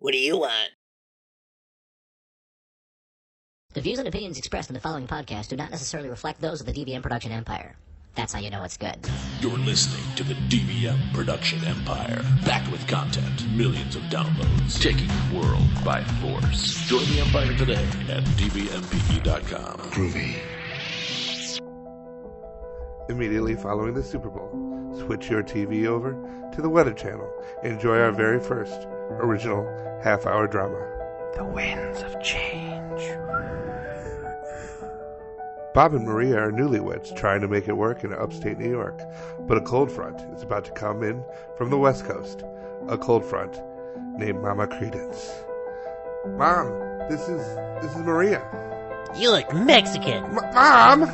What do you want? The views and opinions expressed in the following podcast do not necessarily reflect those of the DVM production empire. That's how you know it's good. You're listening to the DVM production empire. Packed with content, millions of downloads, taking the world by force. Join the empire today at dvmpe.com. Groovy. Immediately following the Super Bowl, switch your TV over to the Weather Channel. Enjoy our very first original half-hour drama. The Winds of Change. Bob and Maria are newlyweds trying to make it work in upstate New York, but a cold front is about to come in from the West Coast. A cold front named Mama Credence. Mom, this is Maria. You look Mexican. Mom!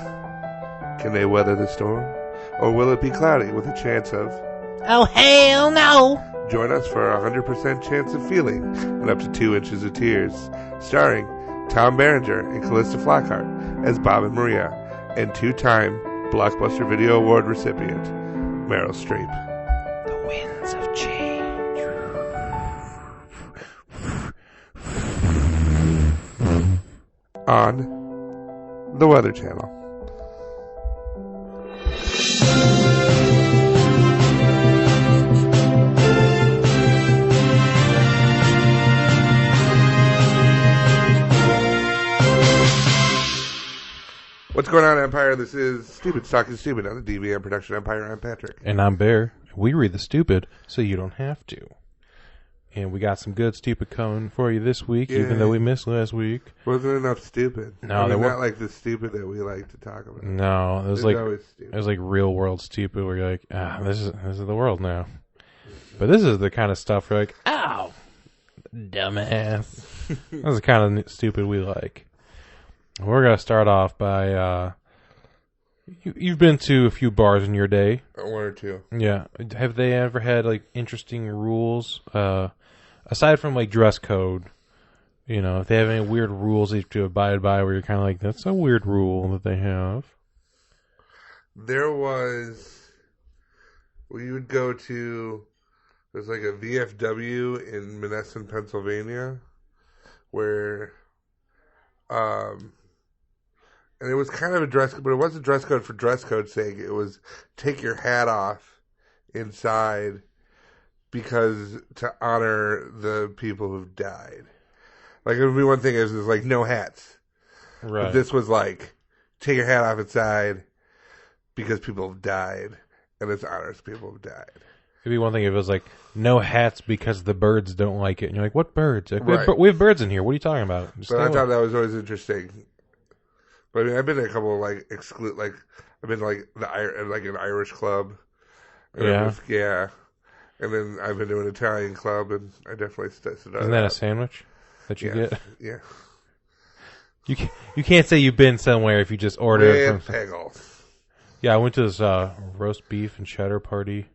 Can they weather the storm? Or will it be cloudy with a chance of... Oh, hell no! Join us for a 100% chance of feeling and up to 2 inches of tears. Starring Tom Berenger and Callista Flockhart as Bob and Maria, and two-time Blockbuster Video Award recipient, Meryl Streep. The Winds of Change. On the Weather Channel. What's going on, Empire? This is Stupid Talking Stupid on the DVM Production Empire. I'm Patrick. And I'm Bear. We read the stupid so you don't have to. And we got some good stupid coming for you this week, even though we missed last week. Wasn't enough stupid. No, not like the stupid that we like to talk about. No, it was like real world stupid where you're like, this is the world now. But this is the kind of stuff where you're like, ow, dumbass. This is the kind of stupid we like. We're going to start off by, you've been to a few bars in your day. One or two. Yeah. Have they ever had, like, interesting rules? Aside from, like, dress code, you know, if they have any weird rules that you have to abide by where you're kind of like, that's a weird rule that they have. There was, we would go to, there's like a VFW in Menneson, Pennsylvania, where, and it was kind of a dress code, but it wasn't dress code for dress code's sake. It was take your hat off inside because to honor the people who've died. Like, it would be one thing is like no hats. Right. But this was like take your hat off inside because people have died, and it honors people who've died. It'd be one thing if it was like no hats because the birds don't like it. And you're like, what birds? Like, Right. we have birds in here. What are you talking about? But I thought that was always interesting. But I mean, I've been to a couple of like I've been to like an Irish club. And Yeah. And then I've been to an Italian club, and I definitely stood out. Isn't that a sandwich that you get? Yeah. You can't say you've been somewhere if you just order it And from. Peggle. Yeah, I went to this roast beef and cheddar party.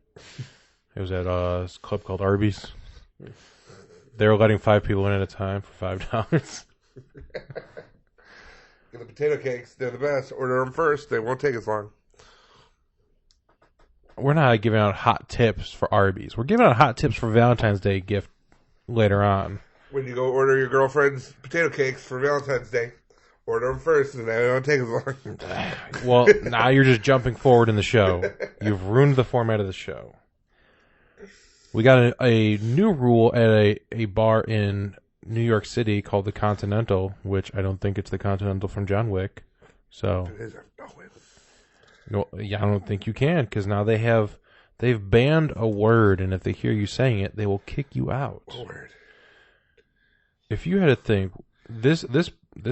It was at this club called Arby's. They were letting 5 people in at a time for $5. Get the potato cakes. They're the best. Order them first. They won't take as long. We're not giving out hot tips for Arby's. We're giving out hot tips for Valentine's Day gift later on. When you go order your girlfriend's potato cakes for Valentine's Day, order them first, and they don't take as long. Well, now you're just jumping forward in the show. You've ruined the format of the show. We got a new rule at a bar in New York City called the Continental, which I don't think it's the Continental from John Wick. So, no, I don't think you can, because now they've banned a word, and if they hear you saying it, they will kick you out. What word? If you had to think, this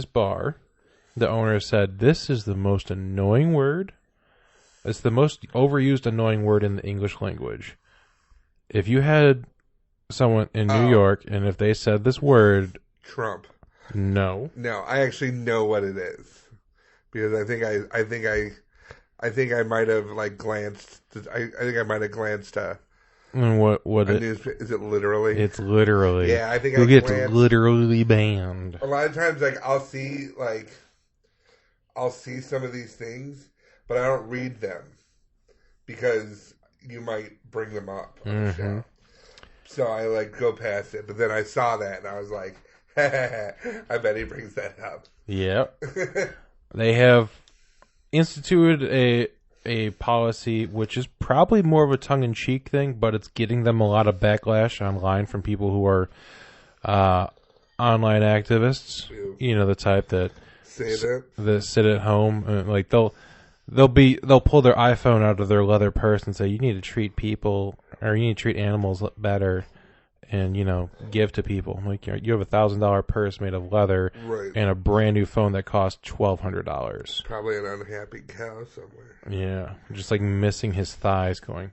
bar, the owner said, this is the most annoying word. It's the most overused annoying word in the English language. If you had someone in New York, and if they said this word... Trump. No. No, I actually know what it is. Because I think I might have like glanced. I think I might have glanced. And what is it literally? It's literally. Yeah, I think you'll get glanced. literally banned. A lot of times, like I'll see some of these things, but I don't read them because you might bring them up on the show. So I like go past it, but then I saw that and I was like, I bet he brings that up. Yep. They have instituted a policy which is probably more of a tongue-in-cheek thing, but it's getting them a lot of backlash online from people who are online activists. You know, the type that sit at home and like they'll pull their iPhone out of their leather purse and say, you need to treat people or you need to treat animals better and, you know, give to people. I'm like, you have $1,000 purse made of leather and a brand new phone that costs $1,200. Probably an unhappy cow somewhere. Yeah, just like missing his thighs going,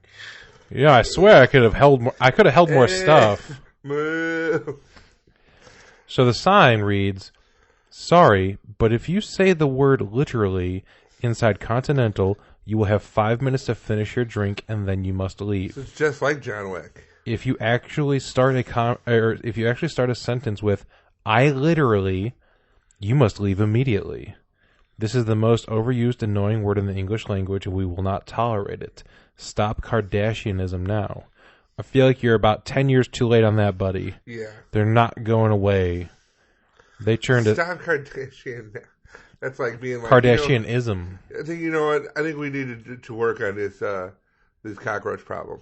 yeah, I swear I could have held more stuff. Moo. So the sign reads, sorry, but if you say the word literally inside Continental, you will have 5 minutes to finish your drink and then you must leave. So it's just like John Wick. If you actually start a sentence with I literally, you must leave immediately. This is the most overused annoying word in the English language and we will not tolerate it. Stop Kardashianism now. I feel like you're about 10 years too late on that, buddy. Yeah. They're not going away. They turned it. Stop Kardashian now. That's like being like Kardashianism. I think, you know what? I think we need to work on this cockroach problem.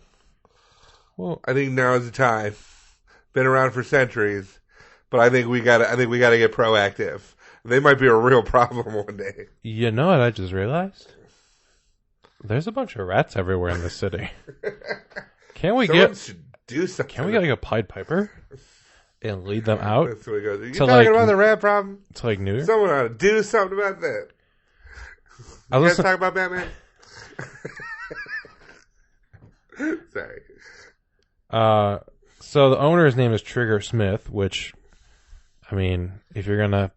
Well, I think now is the time. Been around for centuries, but I think we gotta get proactive. They might be a real problem one day. You know what I just realized? There's a bunch of rats everywhere in the city. Can't we should do something? Can we get like a Pied Piper and lead them out? That's what he goes. Are you to talking about the rat problem? To like New Year? Someone ought to do something about that. You guys talk about Batman? Sorry. So the owner's name is Trigger Smith, which, I mean, if you're gonna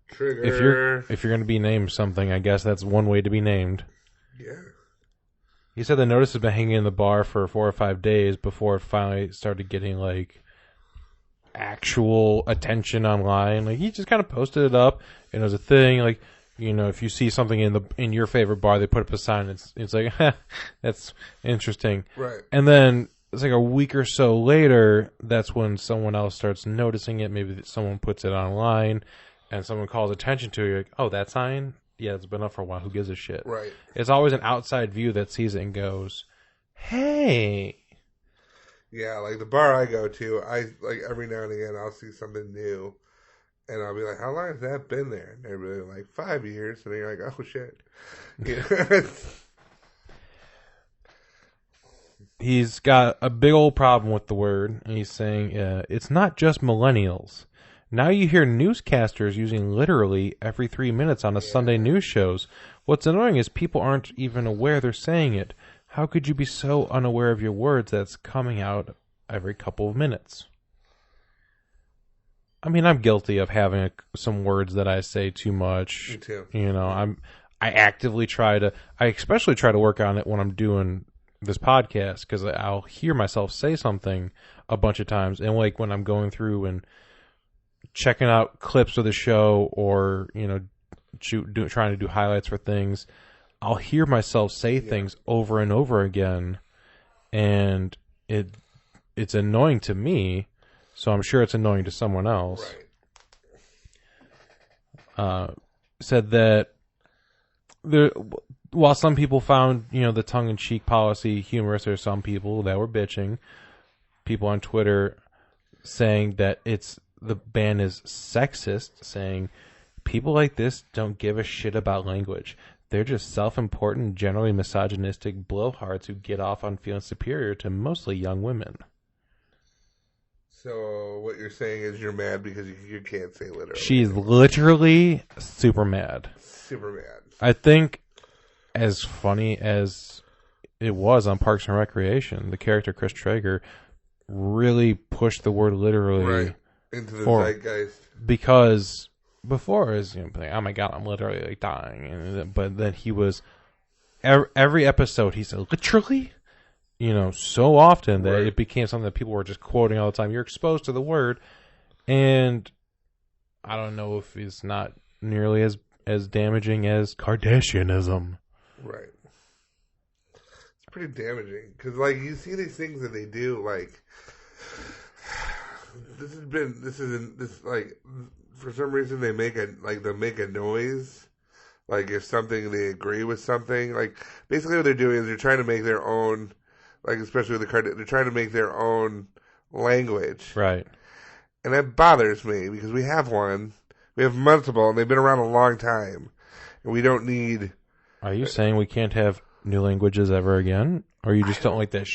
be named something, I guess that's one way to be named. Yeah. He said the notice has been hanging in the bar for 4 or 5 days before it finally started getting like actual attention online. Like he just kind of posted it up, and it was a thing. Like, you know, if you see something in your favorite bar, they put up a sign. It's like, that's interesting. Right. And then it's like a week or so later, that's when someone else starts noticing it. Maybe someone puts it online, and someone calls attention to it. You're like, oh, that sign? Yeah, it's been up for a while. Who gives a shit? Right. It's always an outside view that sees it and goes, hey. Yeah, like the bar I go to, I like every now and again I'll see something new, and I'll be like, "How long has that been there?" And they're really like 5 years, and then you're like, "Oh shit." Yeah. He's got a big old problem with the word, and he's saying it's not just millennials. Now you hear newscasters using literally every 3 minutes on a Sunday news shows. What's annoying is people aren't even aware they're saying it. How could you be so unaware of your words that's coming out every couple of minutes? I mean, I'm guilty of having some words that I say too much. Me too. You know, I especially try to work on it when I'm doing this podcast, because I'll hear myself say something a bunch of times, and like when I'm going through and checking out clips of the show, or you know, trying to do highlights for things, I'll hear myself say things over and over again, and it's annoying to me, so I'm sure it's annoying to someone else. Right. Said that while some people found, you know, the tongue-in-cheek policy humorous, there's some people that were bitching. People on Twitter saying that the ban is sexist, saying people like this don't give a shit about language. They're just self-important, generally misogynistic blowhards who get off on feeling superior to mostly young women. So what you're saying is you're mad because you can't say literally. She's literally super mad. Super mad. I think, as funny as it was on Parks and Recreation, the character Chris Traeger really pushed the word literally into the zeitgeist. Because before it was, you know, like, oh my god, I'm literally like dying. But then he was, every episode he said literally, you know, so often that it became something that people were just quoting all the time. You're exposed to the word, and I don't know if it's not nearly as damaging as Kardashianism. Right. It's pretty damaging because, like, you see these things that they do, like, for some reason they make a noise, like if something they agree with something, like basically what they're doing is they're trying to make their own, like especially with they're trying to make their own language, Right. and that bothers me because we have multiple, and they've been around a long time, and we don't need. Are you saying we can't have new languages ever again? Or you just don't like that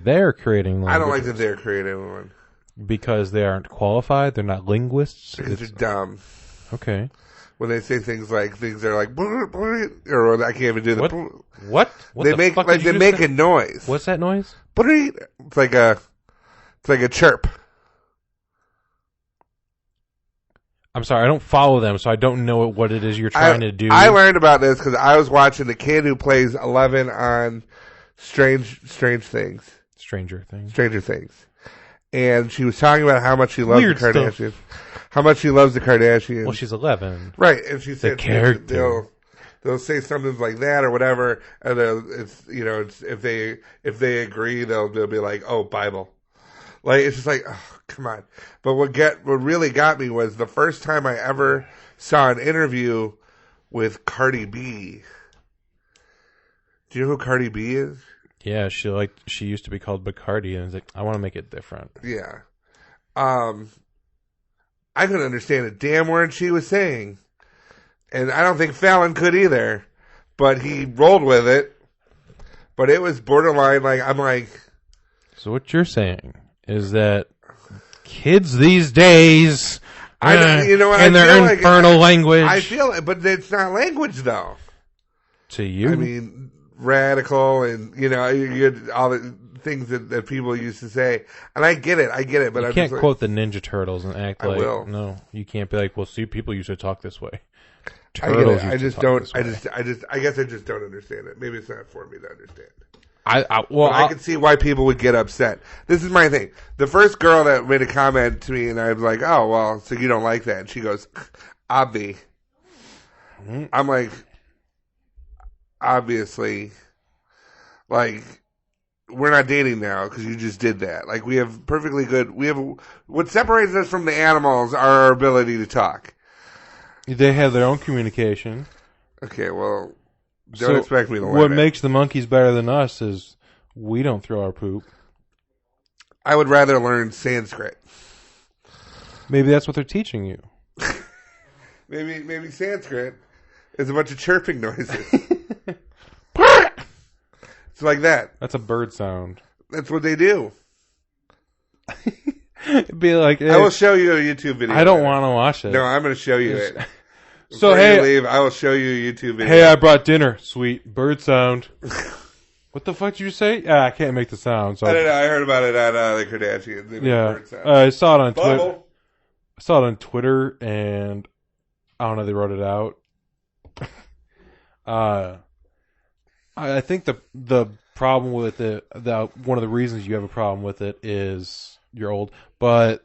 they're creating languages? I don't like that they're creating one. Because they aren't qualified? They're not linguists? Because they're dumb. Okay. When they say things are like, or I can't even do the. What? They make a noise. What's that noise? It's like a chirp. I'm sorry, I don't follow them, so I don't know what it is you're trying to do. I learned about this because I was watching the kid who plays 11 on Stranger Things. And she was talking about how much she loves the Kardashians. How much she loves the Kardashians. Well, she's 11. Right, and she said they'll say something like that or whatever, and if they agree, they'll be like, oh, Bible. Like, it's just like, oh, come on. But what really got me was the first time I ever saw an interview with Cardi B. Do you know who Cardi B is? Yeah, she used to be called Bacardi, and it's like, I want to make it different. Yeah. I couldn't understand a damn word she was saying. And I don't think Fallon could either. But he rolled with it. But it was borderline, I'm like... So what you're saying is that kids these days... and their infernal language... I feel it, but it's not language, though. To you? I mean, radical and, you get all the things that people used to say. And I get it, but you can't quote the Ninja Turtles and act like... will. No, you can't be like, well, see, people used to talk this way. Turtles I guess I just don't understand it. Maybe it's not for me to understand. I can see why people would get upset. This is my thing. The first girl that made a comment to me, and I was like, "Oh, well, so you don't like that?" And she goes, "Obvi." Mm-hmm. I'm like, obviously, like we're not dating now because you just did that. Like we have perfectly good. We have what separates us from the animals are our ability to talk. They have their own communication. Okay, well. Don't expect me to learn What makes the monkeys better than us is we don't throw our poop. I would rather learn Sanskrit. Maybe that's what they're teaching you. Maybe Sanskrit is a bunch of chirping noises. It's like that. That's a bird sound. That's what they do. It'd be like... I will show you a YouTube video. I don't want to watch it. No, I'm going to show you it. So, hey, you leave, I will show you a YouTube video. Hey, I brought dinner. Sweet. Bird sound. What the fuck did you say? I can't make the sound. So I don't know. I heard about it on the Kardashians. Yeah. I saw it on Twitter. I saw it on Twitter, and I don't know. They wrote it out. I think the problem with it, one of the reasons you have a problem with it is you're old. But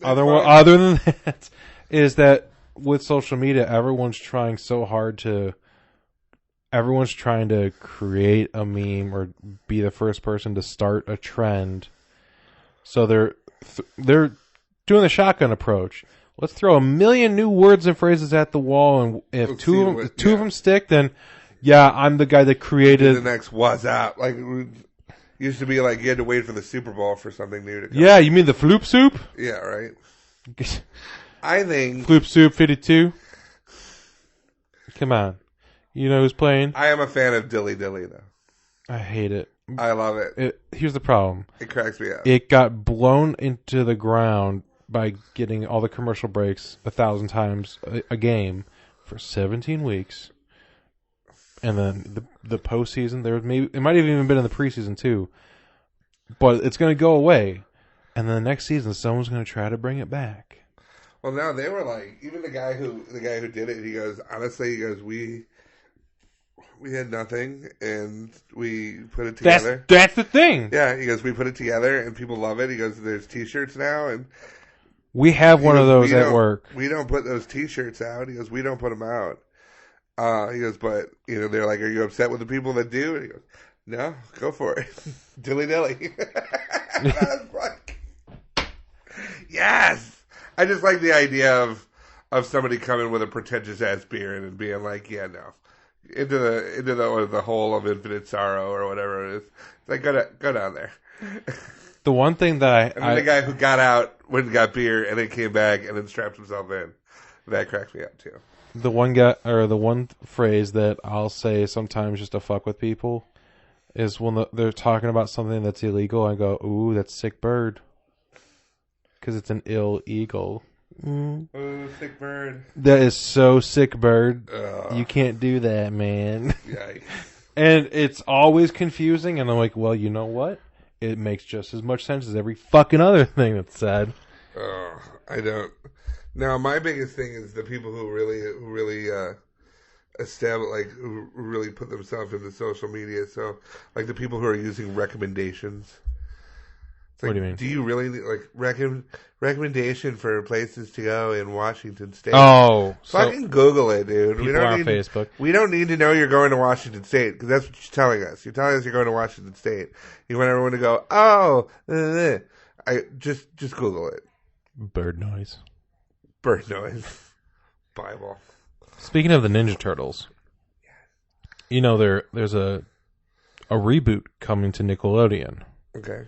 other than that, is that with social media, everyone's trying to create a meme or be the first person to start a trend. So they're doing the shotgun approach. Let's throw 1 million new words and phrases at the wall, and if two of them stick, then yeah, I'm the guy that created the next what's up. Like it used to be like you had to wait for the Super Bowl for something new to come. Yeah, you mean the Floop Soup? Yeah, right. I think Floop Soup 52. Come on, you know who's playing? I am a fan of Dilly Dilly though. I hate it. I love it. Here's the problem. It cracks me up. It got blown into the ground by getting all the commercial breaks 1,000 times a game for 17 weeks, and then the postseason. It might have even been in the preseason too, but it's going to go away, and then the next season someone's going to try to bring it back. Well, now they were like, even the guy who did it. He goes, honestly, we had nothing, and we put it together. That's the thing. Yeah, he goes, we put it together, and people love it. He goes, there's T-shirts now, and we have one of those at work. We don't put those T-shirts out. He goes, we don't put them out. He goes, but they're like, are you upset with the people that do? And he goes, no, go for it, dilly dilly. yes. I just like the idea of somebody coming with a pretentious ass beer and being like, yeah, no, into the hole of infinite sorrow or whatever it is. It's like go down there. The one thing that And then the guy who got out went and got beer and then came back and then strapped himself in. That cracks me up too. the one guy or the one phrase that I'll say sometimes just to fuck with people is when they're talking about something that's illegal. I go, "Ooh, that's sick bird," because it's an ill eagle. Oh, sick bird. That is so sick bird. Ugh. You can't do that, man. Yikes. And it's always confusing. And I'm like, well, you know what? It makes just as much sense as every fucking other thing that's said. Oh, I don't. Now, my biggest thing is the people who really establish, like, who really put themselves into social media. So, like, the people who are using recommendations. It's like, What do you mean? Do you really need, like, recommendation for places to go in Washington State? Oh, Fucking Google it, dude. people are on Facebook. We don't need to know you're going to Washington State because that's what you're telling us. You're telling us you're going to Washington State. You want everyone to go, just Google it. Bird noise. Bird noise. Bible. Speaking of the Ninja Turtles, you know there's a reboot coming to Nickelodeon, Okay.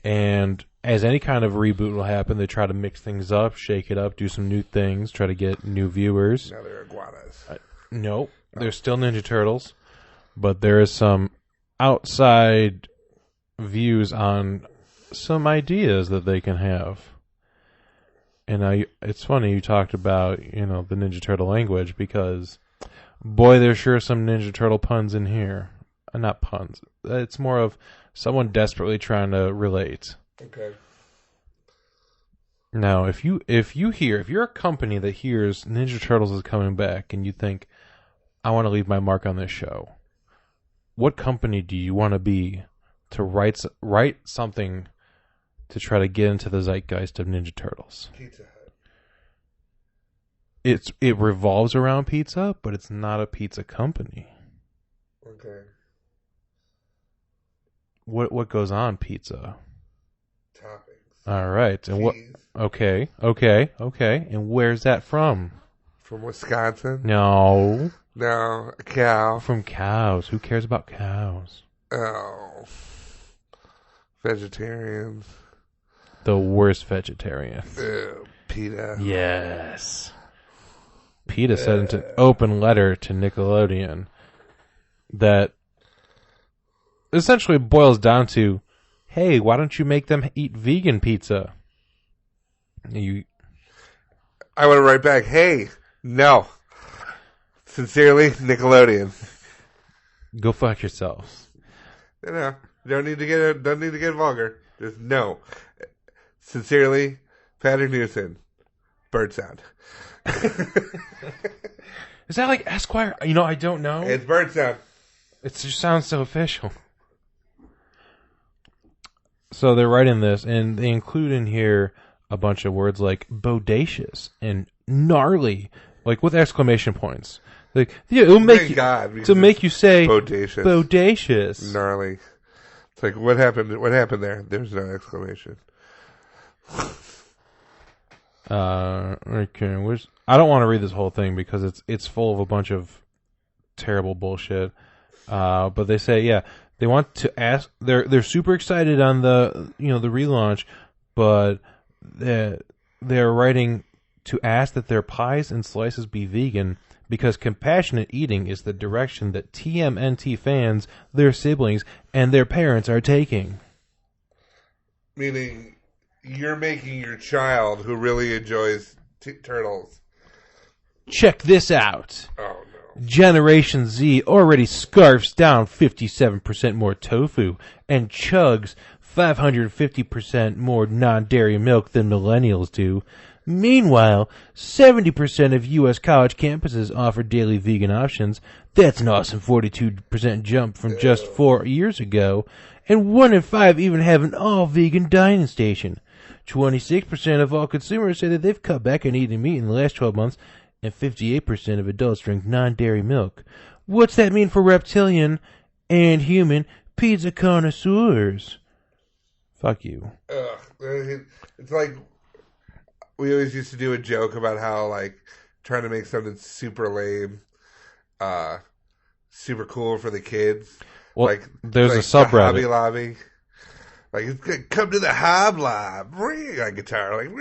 and as any kind of reboot will happen, they try to mix things up, shake it up, do some new things, try to get new viewers. Now they're iguanas. No, they're still Ninja Turtles, but there is some outside views on some ideas that they can have. And it's funny you talked about, the Ninja Turtle language, because, boy, there's sure some Ninja Turtle puns in here. Not puns. It's more of someone desperately trying to relate. Okay. Now, if you're a company that hears Ninja Turtles is coming back and you think, I want to leave my mark on this show, what company do you want to be to write something to try to get into the zeitgeist of Ninja Turtles? Pizza Hut. It revolves around pizza, but it's not a pizza company. Okay. What goes on pizza? Toppings. All right. And what? Cheese. Okay. And where's that from? From Wisconsin? No. No. A cow. From cows. Who cares about cows? Oh. Vegetarians. The worst vegetarian. Ew. PETA. Yes. PETA sent an open letter to Nickelodeon that essentially boils down to, hey, why don't you make them eat vegan pizza? I want to write back, hey, no. Sincerely, Nickelodeon. Go fuck yourselves. No, don't need to get vulgar. Just no. Sincerely, Patrick Newson. Bird sound. Is that like Esquire? I don't know. It's bird sound. It just sounds so official. So they're writing this, and they include in here a bunch of words like bodacious and gnarly, like with exclamation points. Like, yeah, it'll make you, to make you say bodacious. Bodacious. Gnarly. It's like, what happened? What happened there? There's no exclamation. Okay. I don't want to read this whole thing because it's full of a bunch of terrible bullshit. But they say, yeah, they want to ask. They're super excited on the the relaunch, but they're writing to ask that their pies and slices be vegan because compassionate eating is the direction that TMNT fans, their siblings, and their parents are taking. Meaning, you're making your child who really enjoys turtles. Check this out. Oh, no. Generation Z already scarfs down 57% more tofu and chugs 550% more non-dairy milk than millennials do. Meanwhile, 70% of U.S. college campuses offer daily vegan options. That's an awesome 42% jump from just 4 years ago. And 1 in 5 even have an all-vegan dining station. 26% of all consumers say that they've cut back on eating meat in the last 12 months, and 58% of adults drink non-dairy milk. What's that mean for reptilian and human pizza connoisseurs? Fuck you. Ugh. It's like, we always used to do a joke about how, like, trying to make something super lame, super cool for the kids. Well, like, there's like a subreddit. the Hobby Lobby. Like, it's good. Come to the Hob Lob. On guitar. Like,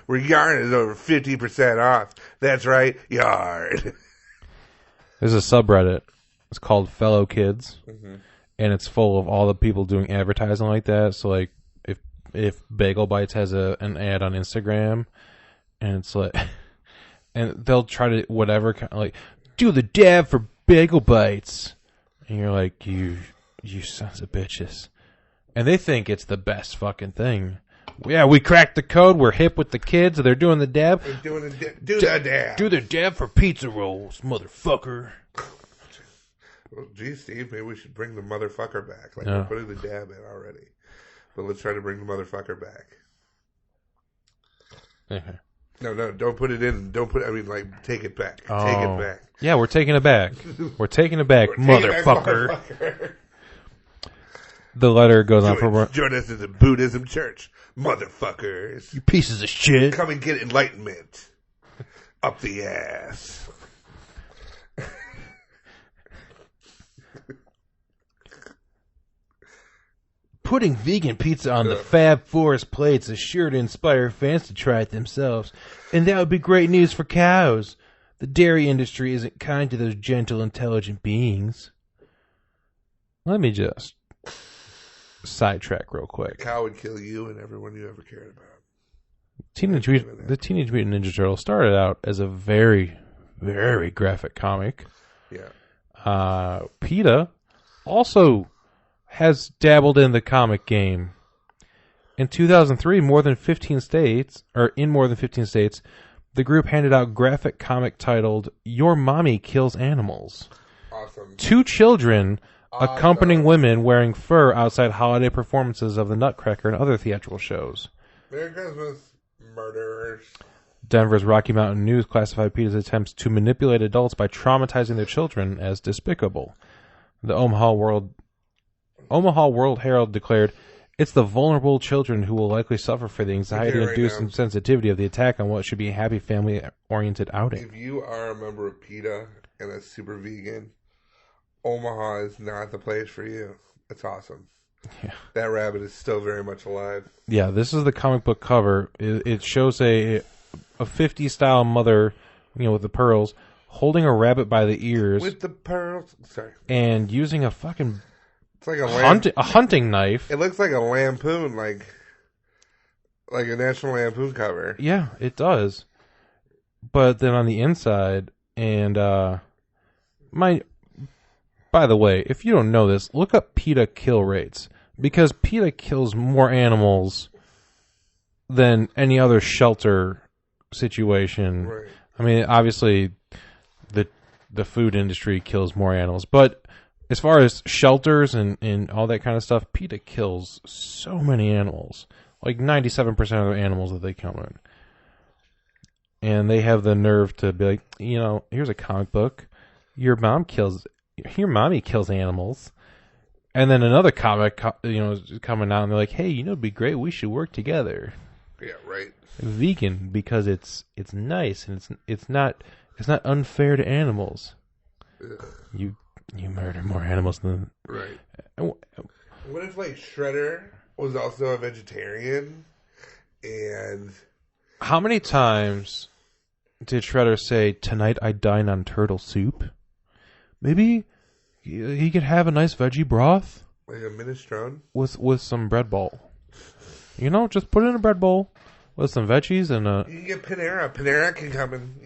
where yarn is over 50% off. That's right, yard. There's a subreddit. It's called Fellow Kids, and it's full of all the people doing advertising like that. So, like, if Bagel Bites has an ad on Instagram, and it's like, and they'll try to whatever, like, do the dab for Bagel Bites, and you're like, you sons of bitches, and they think it's the best fucking thing. Yeah, we cracked the code. We're hip with the kids. They're doing the dab. Do the dab. Do the dab for pizza rolls, motherfucker. Well, geez, Steve, maybe we should bring the motherfucker back. Like, No. we're putting the dab in already. But let's try to bring the motherfucker back. Okay. No, don't put it in. Take it back. Take Oh. it back. Yeah, we're taking it back. We're taking it back, Take it back, motherfucker. motherfucker. The letter goes on for Join us at the Buddhism church. Motherfuckers. you pieces of shit. Come and get enlightenment. Up the ass. Putting vegan pizza on the Fab Forest plates is sure to inspire fans to try it themselves, and that would be great news for cows. The dairy industry isn't kind to those gentle, intelligent beings. Let me just sidetrack real A quick. cow would kill you and everyone you ever cared about. The Teenage Mutant Ninja Turtles started out as a very, very graphic comic. Yeah. PETA also has dabbled in the comic game. In 2003, in more than 15 states, the group handed out graphic comic titled "Your Mommy Kills Animals." Awesome. 2 children accompanying women wearing fur outside holiday performances of the Nutcracker and other theatrical shows. Merry Christmas, murderers. Denver's Rocky Mountain News classified PETA's attempts to manipulate adults by traumatizing their children as despicable. The Omaha World Herald declared, "It's the vulnerable children who will likely suffer for the anxiety-induced now. sensitivity of the attack on what should be a happy family-oriented outing." If you are a member of PETA and a super vegan, Omaha is not the place for you. It's awesome. Yeah. That rabbit is still very much alive. Yeah, this is the comic book cover. It shows a 50s style mother, with the pearls, holding a rabbit by the ears With the pearls. Sorry. and using a fucking It's like a hunting knife. It looks like a lampoon, like a National Lampoon cover. Yeah, it does. But then on the inside, and by the way, if you don't know this, look up PETA kill rates, because PETA kills more animals than any other shelter situation. Right. I mean, obviously, the food industry kills more animals, but as far as shelters and all that kind of stuff, PETA kills so many animals. Like 97% of the animals that they come in. And they have the nerve to be like, here's a comic book. Your mommy kills animals. And then another comic, is coming out and they're like, hey, it'd be great. We should work together. Yeah, right. Vegan, because it's nice and it's not unfair to animals. Ugh. You murder more animals than Right. What if, like, Shredder was also a vegetarian? And how many times did Shredder say, "Tonight I dine on turtle soup"? Maybe he could have a nice veggie broth like a minestrone? with some bread bowl. Just put it in a bread bowl with some veggies and You can get Panera. Panera can come and,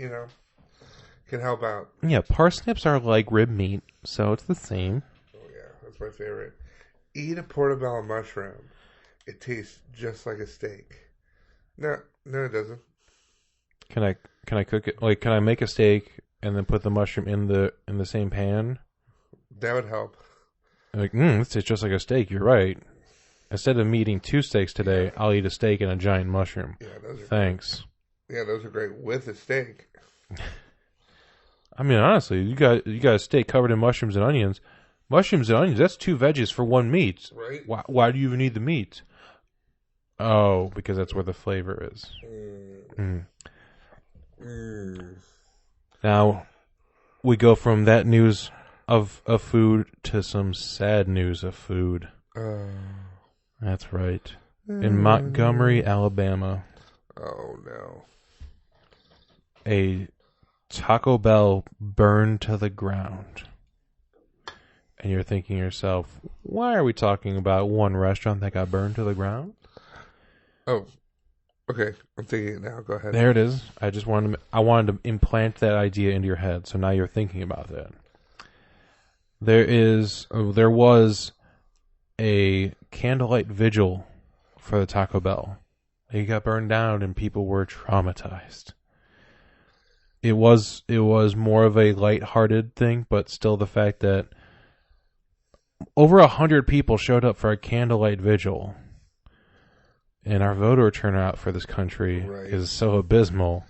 can help out. yeah, parsnips are like rib meat, so it's the same. Oh, yeah. That's my favorite. Eat a portobello mushroom. It tastes just like a steak. No, it doesn't. Can I cook it? Like, can I make a steak and then put the mushroom in the same pan? That would help. Like, this tastes just like a steak. You're right. Instead of me eating 2 steaks today, I'll eat a steak and a giant mushroom. Yeah, those are Thanks. great. Yeah, those are great with a steak. I mean, honestly, you got a steak covered in mushrooms and onions. Mushrooms and onions, that's 2 veggies for 1 meat. Right. Why do you even need the meat? Oh, because that's where the flavor is. Now, we go from that news of food to some sad news of food. That's right. In Montgomery, Alabama, Oh, no. a Taco Bell burned to the ground. And you're thinking to yourself, why are we talking about one restaurant that got burned to the ground? Oh, okay. I'm thinking it now. Go ahead. There it is. I wanted to implant that idea into your head, so now you're thinking about that. There was a candlelight vigil for the Taco Bell. It got burned down and people were traumatized. It was more of a lighthearted thing, but still the fact that over 100 people showed up for a candlelight vigil, and our voter turnout for this country is so abysmal,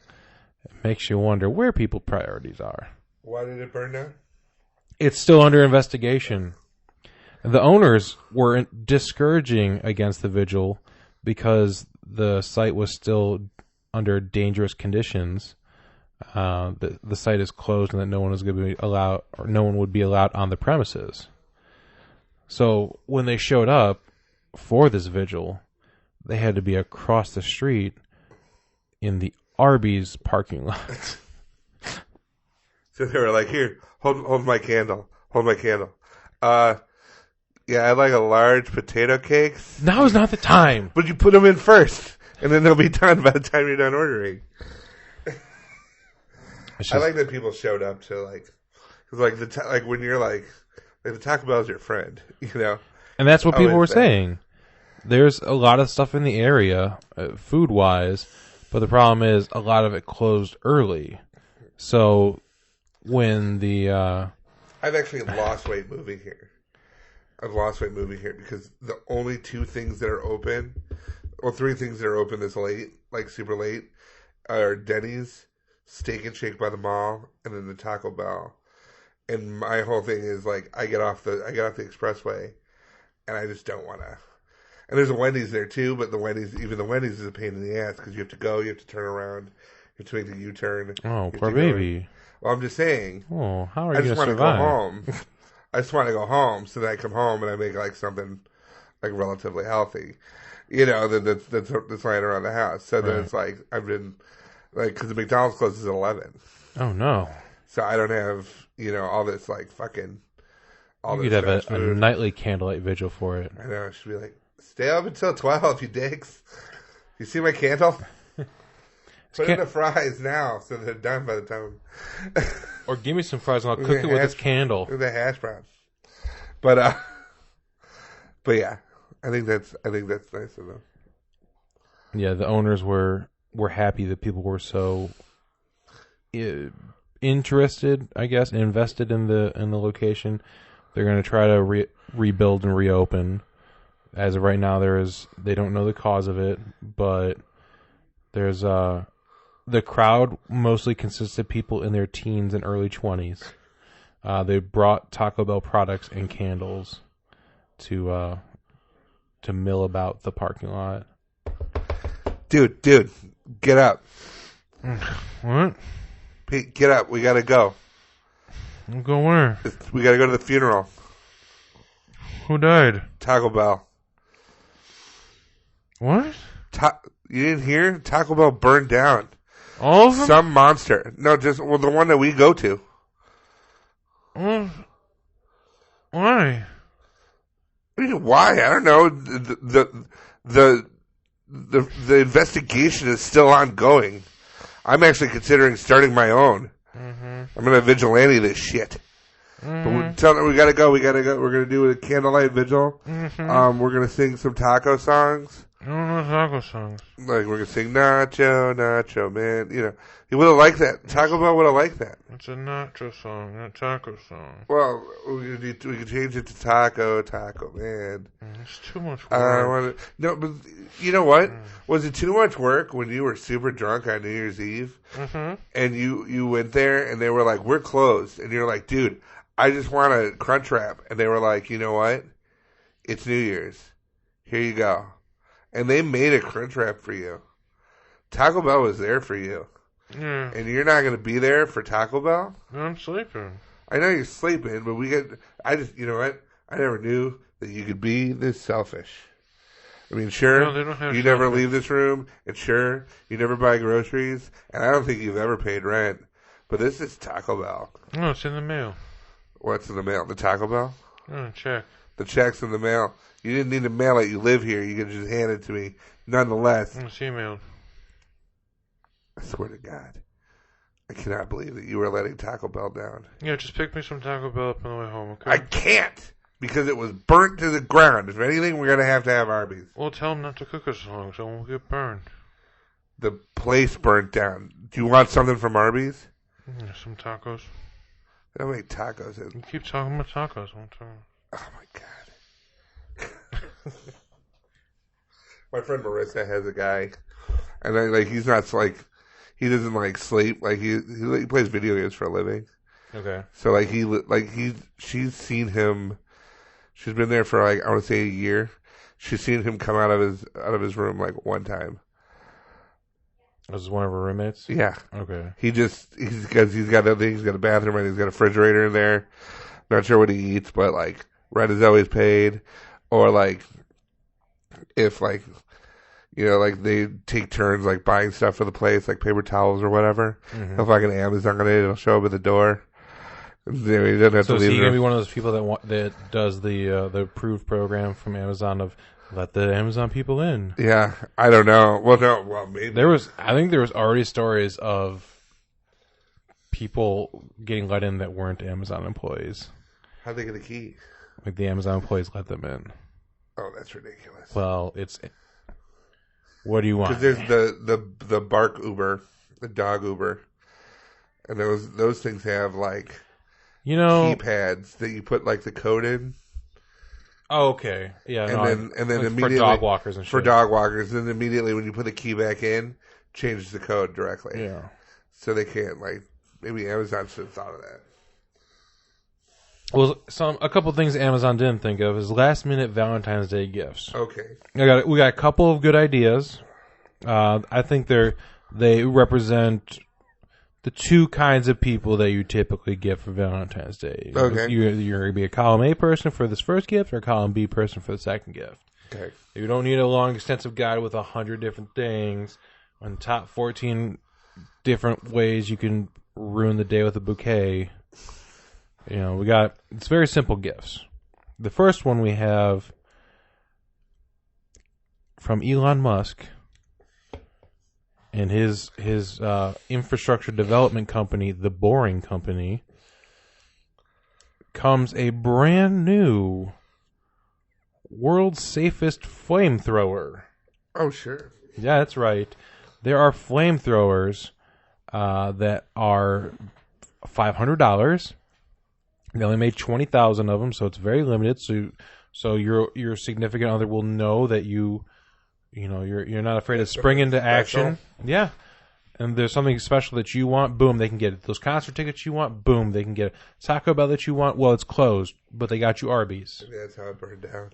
it makes you wonder where people's priorities are. Why did it burn down? It's still under investigation. The owners were discouraging against the vigil because the site was still under dangerous conditions. The site is closed and that no one is going to be allowed, or no one would be allowed on the premises. So when they showed up for this vigil, they had to be across the street in the Arby's parking lot. So they were like, here, hold my candle. Hold my candle. Yeah, I'd like a large potato cakes. Now is not the time. But you put them in first, and then they'll be done by the time you're done ordering. I like that people showed up to, like, cause like when you're like the Taco Bell's your friend, you know? And that's what people were saying. There's a lot of stuff in the area, food-wise, but the problem is a lot of it closed early. So when the... I've actually lost weight moving here. I've lost weight moving here because the only two things that are open, or three things that are open this late, like super late, are Denny's, Steak and Shake by the mall, and then the Taco Bell. And my whole thing is like I get off the expressway, and I just don't want to. And there's a Wendy's there too, but the Wendy's is a pain in the ass because you have to go, you have to turn around, you have to make the U-turn. Oh, poor baby. Well, I'm just saying. Oh, how are you going to survive? Go home. I just want to go home, so then I come home and I make like something like relatively healthy, you know, that's lying around the house. So then it's like I've been like because the McDonald's closes at 11. Oh no! So I don't have all this like fucking. You could have a nightly candlelight vigil for it. I know. I should be like, stay up until 12, you dicks. You see my candle? Put in the fries now, so they're done by the time. Or give me some fries and I'll cook it with this candle. The hash browns. But yeah, I think that's nice of them. Yeah, the owners were happy that people were so interested, I guess, invested in the location. They're going to try to rebuild and reopen. As of right now, they don't know the cause of it, but there's the crowd mostly consists of people in their teens and early 20s. They brought Taco Bell products and candles to mill about the parking lot. Dude, get up. What? Pete, get up. We gotta go. Go where? We gotta go to the funeral. Who died? Taco Bell. What? You didn't hear? Taco Bell burned down. All of them? Some monster. No, just the one that we go to. Why? Why? I don't know. The investigation is still ongoing. I'm actually considering starting my own. Mm-hmm. I'm gonna vigilante this shit. Mm-hmm. But we gotta go. We're gonna do a candlelight vigil. Mm-hmm. We're gonna sing some taco songs. I don't know taco songs. Like we're gonna sing Nacho, Nacho, man. You know, he would have liked that. Taco Bell would have liked that. It's a nacho song, not a taco song. Well, we could change it to Taco, man. It's too much work. No, but you know what? Was it too much work when you were super drunk on New Year's Eve? Mm-hmm. And you went there and they were like, we're closed. And you're like, dude, I just want a crunch wrap. And they were like, you know what? It's New Year's. Here you go. And they made a crunch wrap for you. Taco Bell was there for you. Yeah. And you're not going to be there for Taco Bell? I'm sleeping. I know you're sleeping, but you know what? I never knew that you could be this selfish. I mean, sure, No, they don't have you never selfish. leave this room, and sure, you never buy groceries, and I don't think you've ever paid rent, but this is Taco Bell. No, it's in the mail. What's in the mail? The Taco Bell? Oh, check. The check's in the mail. You didn't need to mail it. You live here. You can just hand it to me. Nonetheless, It's emailed. I swear to God, I cannot believe that you were letting Taco Bell down. Yeah, just pick me some Taco Bell up on the way home, okay? I can't, because it was burnt to the ground. If anything, we're going to have Arby's. Well, tell them not to cook us long so it won't get burned. The place burnt down. Do you want something from Arby's? Yeah, some tacos. They don't make tacos. You keep talking about tacos, won't you? Oh my God. My friend Marissa has a guy, and he's not he doesn't sleep. He plays video games for a living. Okay. So she's seen him. She's been there for I want to say a year. She's seen him come out of his room one time. This is one of her roommates? Yeah. Okay. Because he's got a bathroom and he's got a refrigerator in there. Not sure what he eats, but rent is always paid, or if they take turns buying stuff for the place, like paper towels or whatever. Mm-hmm. He'll fucking Amazon it. It'll show up at the door. He doesn't have So to is leave. he gonna be one of those people that does the approved program from Amazon of let the Amazon people in? Yeah, I don't know. Well, no, maybe I think there was already stories of people getting let in that weren't Amazon employees. How'd they get a key? Like the Amazon employees let them in. Oh, that's ridiculous. Well, what do you want? Because there's the bark Uber, the dog Uber, and those things have keypads that you put the code in. Oh, okay. Yeah. And then immediately for dog walkers and shit. For dog walkers, and immediately when you put the key back in, change the code directly. Yeah. So they can't maybe Amazon should have thought of that. Well, a couple things Amazon didn't think of is last minute Valentine's Day gifts. Okay. We got a couple of good ideas. I think they represent the two kinds of people that you typically get for Valentine's Day. Okay. You're going to be a column A person for this first gift or a column B person for the second gift. Okay. You don't need a long, extensive guide with 100 different things on top 14 different ways you can ruin the day with a bouquet. It's very simple gifts. The first one we have from Elon Musk and his infrastructure development company, The Boring Company, comes a brand new world's safest flamethrower. Oh, sure. Yeah, that's right. There are flamethrowers that are $500. They only made 20,000 of them, so it's very limited. So your significant other will know that you're not afraid to spring into action. Yeah. And there's something special that you want, boom, they can get it. Those concert tickets you want, boom, they can get it. Taco Bell that you want, well, it's closed, but they got you Arby's. Maybe that's how it burned down.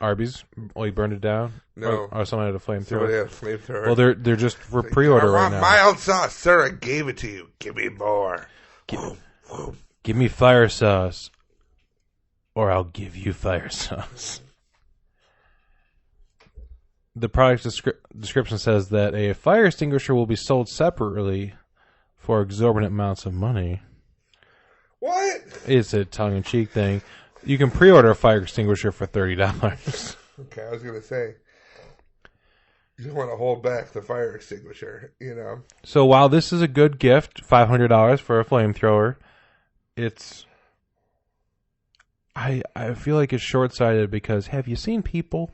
Arby's? Oh, you burned it down? No. Or someone had a Somebody flamethrower? had a flamethrower. Well, they're just for pre-order right now. I want mild sauce, sir. I gave it to you. Give me more. Give me fire sauce, or I'll give you fire sauce. The product description says that a fire extinguisher will be sold separately for exorbitant amounts of money. What? It's a tongue-in-cheek thing. You can pre-order a fire extinguisher for $30. Okay, I was going to say, you don't want to hold back the fire extinguisher, So while this is a good gift, $500 for a flamethrower, I feel like it's short-sighted because have you seen People?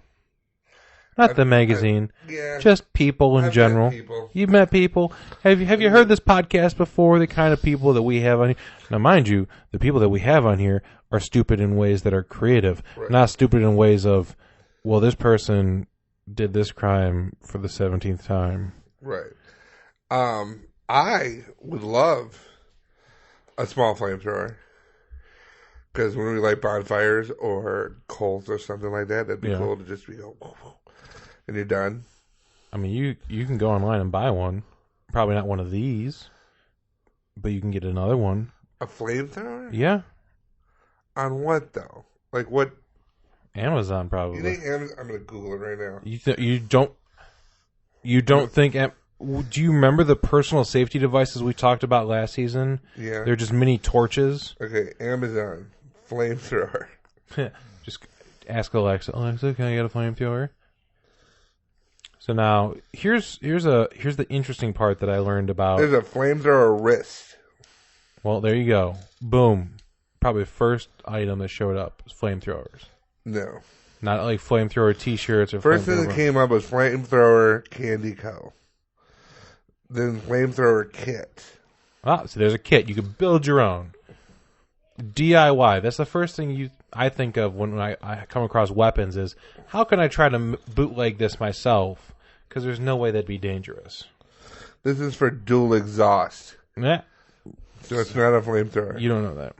Not the magazine. Yeah. Just people in I've general. met people. You've met people. Have you heard this podcast before? The kind of people that we have on here. Now, mind you, the people that we have on here are stupid in ways that are creative, Right. not stupid in ways of, well, this person did this crime for the 17th time. Right. I would love a small flamethrower. Because when we light bonfires or coals or something like that, that'd be Yeah. cool to just be go. And you're done. I mean, you can go online and buy one. Probably not one of these, but you can get another one. A flamethrower? Yeah. On what though? Like what? Amazon probably. You think Amazon? I'm gonna Google it right now. You don't think? Do you remember the personal safety devices we talked about last season? Yeah. They're just mini torches. Okay, Amazon flamethrower. Just ask Alexa. Alexa, can I get a flamethrower? So now here's the interesting part that I learned about. There's a flamethrower wrist. Well, there you go. Boom. Probably the first item that showed up was flamethrowers. No. Not like flamethrower T-shirts or First thing flamethrower. that came up was flamethrower candy co. Then flamethrower kit. Ah, so there's a kit. You can build your own. DIY. That's the first thing I think of when I come across weapons is, how can I try to bootleg this myself? Because there's no way that'd be dangerous. This is for dual exhaust. Yeah. So it's not a flamethrower. You don't know that.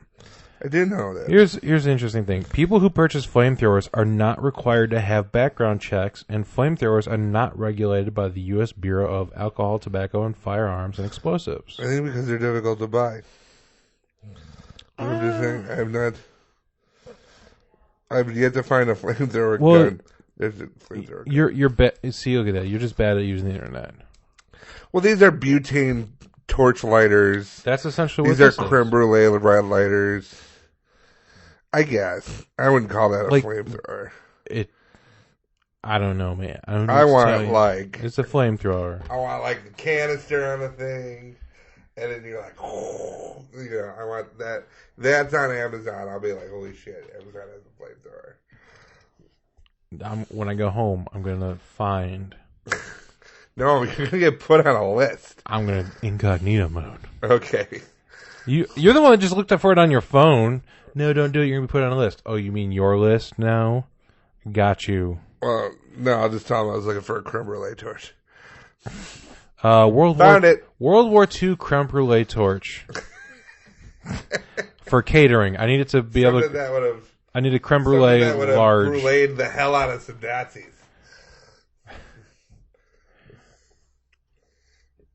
I did know that. Here's the interesting thing. People who purchase flamethrowers are not required to have background checks, and flamethrowers are not regulated by the U.S. Bureau of Alcohol, Tobacco, and Firearms and Explosives. I think because they're difficult to buy. I'm just saying, I've yet to find a flamethrower gun. There's a flamethrower gun. You're bad. See, look at that. You're just bad at using the internet. Well, these are butane torch lighters. That's essentially what These are this is. creme brulee red lighters. I guess. I wouldn't call that a Like, flamethrower. I don't know, man. I don't know I what to want tell it you. like... It's a flamethrower. I want like the canister on the thing. And then you're like, oh, you know, I want that. That's on Amazon. I'll be like, holy shit, Amazon has a flamethrower. When I go home, I'm going to find... No, you're going to get put on a list. I'm going to incognito mode. Okay. You're the one that just looked up for it on your phone. No, don't do it. You're going to be put on a list. Oh, you mean your list now? Got you. Well, no, I'll just tell them I was looking for a creme brulee torch. World War II creme brulee torch. For catering. I needed to be able to... That would have... I need a creme brulee that would have large. bruleed the hell out of some Nazis.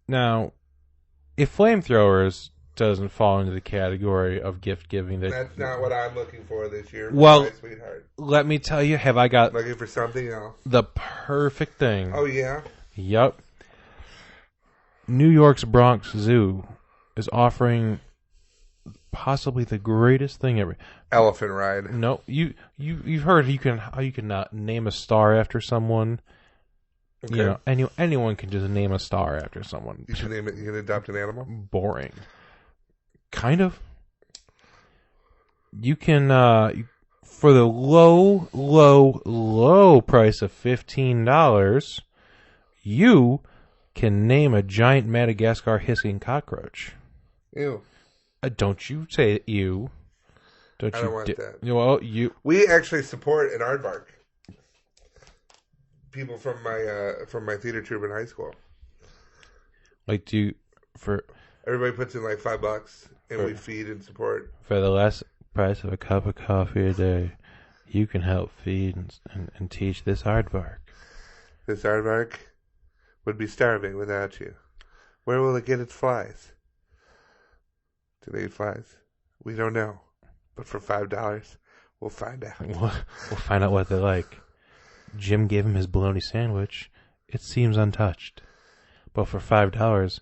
Now, if flamethrowers doesn't fall into the category of gift giving, That's not what I'm looking for this year. Well, my sweetheart. let me tell you, have I got Looking for something else. the perfect thing? Oh, yeah? Yep. New York's Bronx Zoo is offering possibly the greatest thing ever. Elephant ride. No, you've heard how you can name a star after someone. Okay. You know, anyone can just name a star after someone. You can name it. You can adopt an animal. Boring. Kind of. You can for the low price of $15, you can name a giant Madagascar hissing cockroach. Ew. Don't you say ew. Don't I you don't want that. Well, We actually support an aardvark. People from my theater troupe in high school. like for Everybody puts in like $5, and we feed and support. the less price of a cup of coffee a day, you can help feed and teach this aardvark. This aardvark would be starving without you. Where will it get its flies? Do they eat flies? We don't know. But for $5, we'll find out. We'll find out what they like. Jim gave him his bologna sandwich. It seems untouched. But for $5,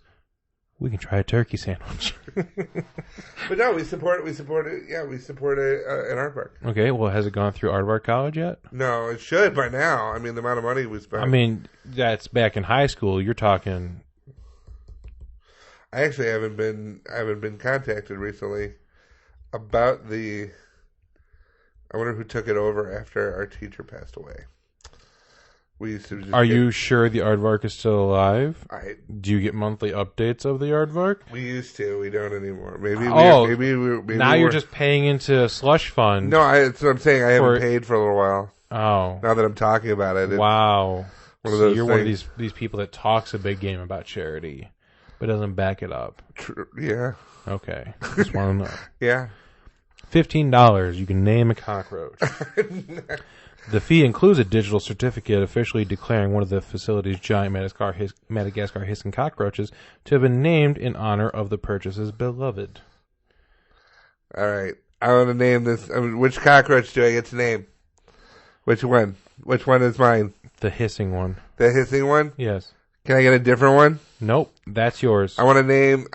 we can try a turkey sandwich. But no, we support it. Yeah, we support an aardvark. Okay, well, has it gone through Aardvark College yet? No, it should by now. I mean, the amount of money we spent. I mean, that's back in high school. You're talking... I actually haven't been contacted recently about the. I wonder who took it over after our teacher passed away. We used to. Are you sure the aardvark is still alive? I. Do you get monthly updates of the aardvark? We used to. We don't anymore. Maybe. Maybe now you're just paying into a slush fund. No, that's what I'm saying. I haven't paid for a little while. Oh. Now that I'm talking about it. Wow. One of those you're things. one of these people that talks a big game about charity, but doesn't back it up. Yeah. Okay. Just want to know. Yeah. $15, you can name a cockroach. The fee includes a digital certificate officially declaring one of the facility's giant Madagascar hissing cockroaches to have been named in honor of the purchase's beloved. All right. I want to name this. Which cockroach do I get to name? Which one? Which one is mine? The hissing one. The hissing one? Yes. Can I get a different one? Nope. That's yours. The one that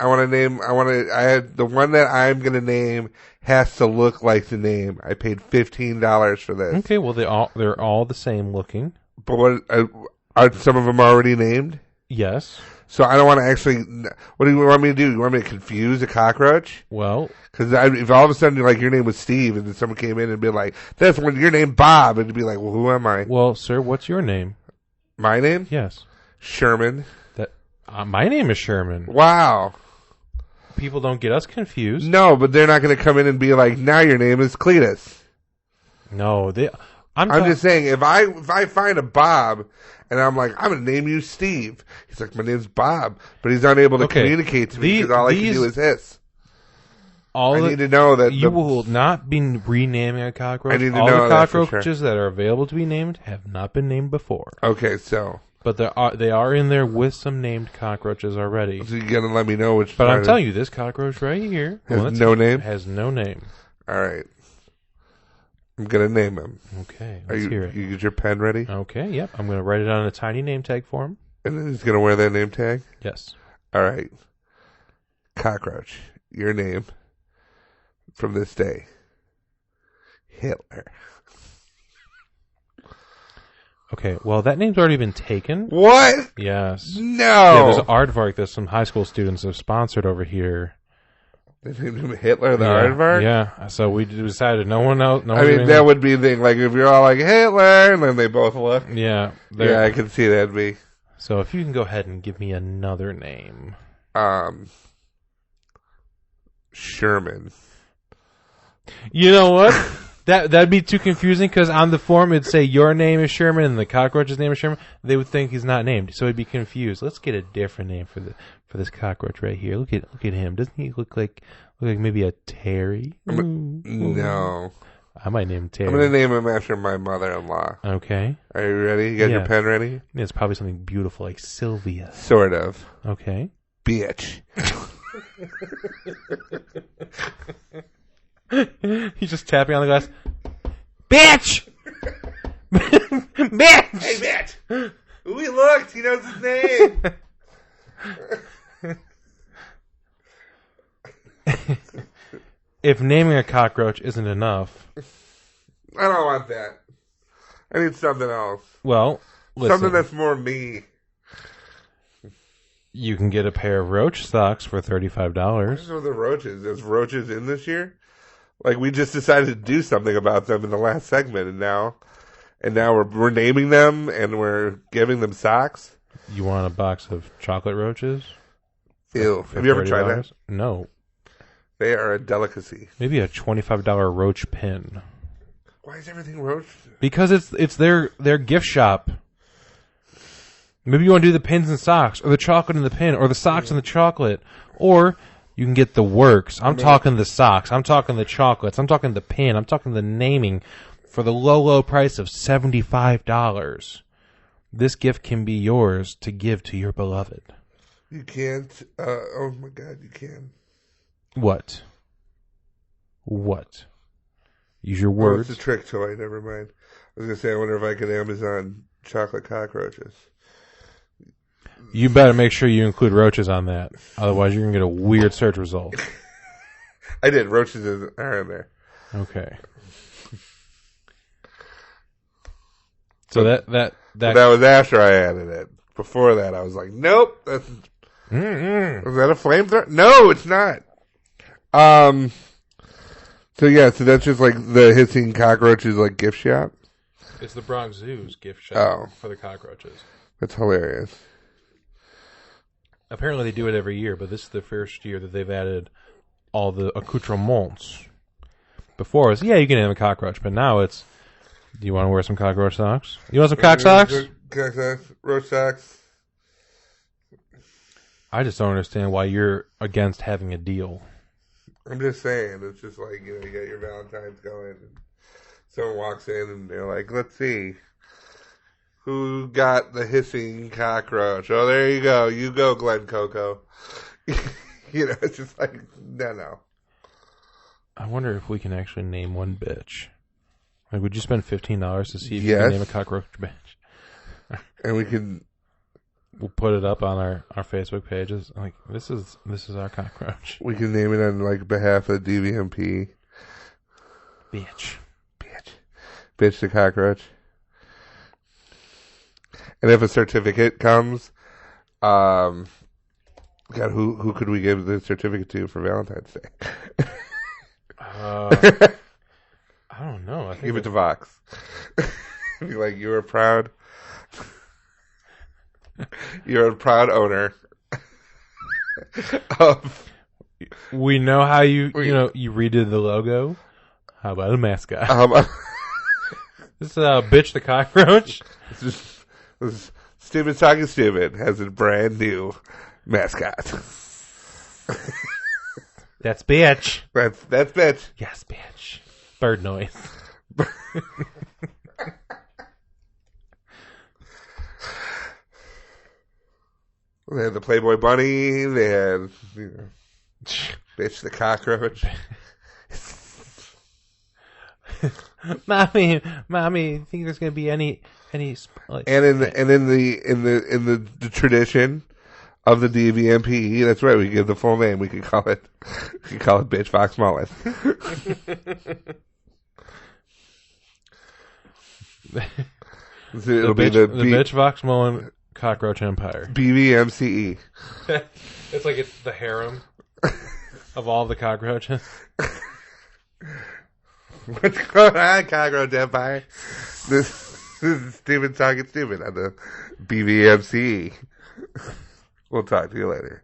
I'm going to name has to look like the name. I paid $15 for this. Okay, well, they're all the same looking. But what, are some of them already named? Yes. So I don't want to actually. What do you want me to do? You want me to confuse a cockroach? Well, because if all of a sudden like your name was Steve, and then someone came in and be like, "That's when your name Bob," and it'd be like, "Well, who am I?" Well, sir, what's your name? My name? Yes. Sherman. My name is Sherman. Wow. People don't get us confused. No, but they're not going to come in and be like, "Now your name is Cletus." No, I'm just saying, if I find a Bob. And I'm like, I'm going to name you Steve. He's like, my name's Bob. But he's unable to communicate to me because all I can do is hiss. I need to know that you will not be renaming a cockroach. I need to all know the that for cockroaches sure. that are available to be named have not been named before. Okay, so. But they are in there with some named cockroaches already. So you're going to let me know which But I'm telling you, this cockroach right here has no name? Has no name. All right. I'm going to name him. Okay, let's hear it. You get your pen ready? Okay, yep. I'm going to write it on a tiny name tag for him. And then he's going to wear that name tag? Yes. All right. Cockroach, your name from this day. Hitler. Okay, well, that name's already been taken. What? Yes. No. Yeah, there's an aardvark that some high school students have sponsored over here. They named him Hitler the aardvark? Yeah, so we decided no one else. I mean, that would be the thing. Like, if you're all like, Hitler, and then they both look. Yeah. Yeah, I can see that'd be. So if you can go ahead and give me another name. Sherman. You know what? That'd be too confusing because on the form it'd say your name is Sherman and the cockroach's name is Sherman. They would think he's not named, so he'd be confused. Let's get a different name for this cockroach right here. Look at him. Doesn't he look like maybe a Terry? No. I might name him Terry. I'm gonna name him after my mother-in-law. Okay. Are you ready? You got your pen ready? It's probably something beautiful like Sylvia. Sort of. Okay. Bitch. He's just tapping on the glass. Bitch! Bitch! Hey, bitch! Ooh, he looked. He knows his name. If naming a cockroach isn't enough... I don't want that. I need something else. Well, listen. Something that's more me. You can get a pair of roach socks for $35. What are the roaches? There's roaches in this year? Like, we just decided to do something about them in the last segment, and now we're naming them, and we're giving them socks? You want a box of chocolate roaches? Ew. Have you ever tried that? No. They are a delicacy. Maybe a $25 roach pin. Why is everything roach? Because it's their gift shop. Maybe you want to do the pins and socks, or the chocolate and the pin, or the socks and the chocolate, or you can get the works. I'm talking the socks. I'm talking the chocolates. I'm talking the pin. I'm talking the naming for the low price of $75. This gift can be yours to give to your beloved. You can't. Oh my God, you can. What? Use your Oh, words. it's a trick toy. Never mind. I was gonna say, I wonder if I could Amazon chocolate cockroaches. You better make sure you include roaches on that. Otherwise, you're going to get a weird search result. I did. Roaches are in there. Okay. So that was after I added it. Before that, I was like, nope. That's, Was that a flamethrower? No, it's not. So that's just like the hissing cockroaches like gift shop. It's the Bronx Zoo's gift shop for the cockroaches. That's hilarious. Apparently they do it every year, but this is the first year that they've added all the accoutrements. Before it was, you can have a cockroach, but now it's, do you want to wear some cockroach socks? You want some cock socks? Cock socks, roach socks. I just don't understand why you're against having a deal. I'm just saying, it's just like, you got your Valentines going. someone walks in and they're like, let's see. Who got the hissing cockroach? Oh, there you go. You go, Glen Coco. You know, it's just like, no. I wonder if we can actually name one bitch. Like, would you spend $15 to see if you Yes. can name a cockroach bitch? And we can... We'll put it up on our Facebook pages. Like, this is our cockroach. We can name it on, like, behalf of DVMP. Bitch. Bitch the cockroach. And if a certificate comes, God, who could we give the certificate to for Valentine's Day? I don't know. I think Give it to Vox. Be like, you are proud. You're a proud owner of. we know how you redid the logo. How about a mascot? This is Bitch the cockroach. This Stupid Talking Stupid has a brand new mascot. That's bitch. That's bitch. Yes, bitch. Bird noise. They had the Playboy Bunny. They had, Bitch the cockroach. Mommy, you think there's gonna be any like, And in the tradition of the DVMPE, that's right. We give the full name. We could call it Bitch Fox Mullet. It'll be the Bitch Vox Mullen Cockroach Empire. BVMCE. It's like it's the harem of all the cockroaches. What's going on, Cockroach Empire? This is Stephen Talking Stupid on the BVMCE. We'll talk to you later.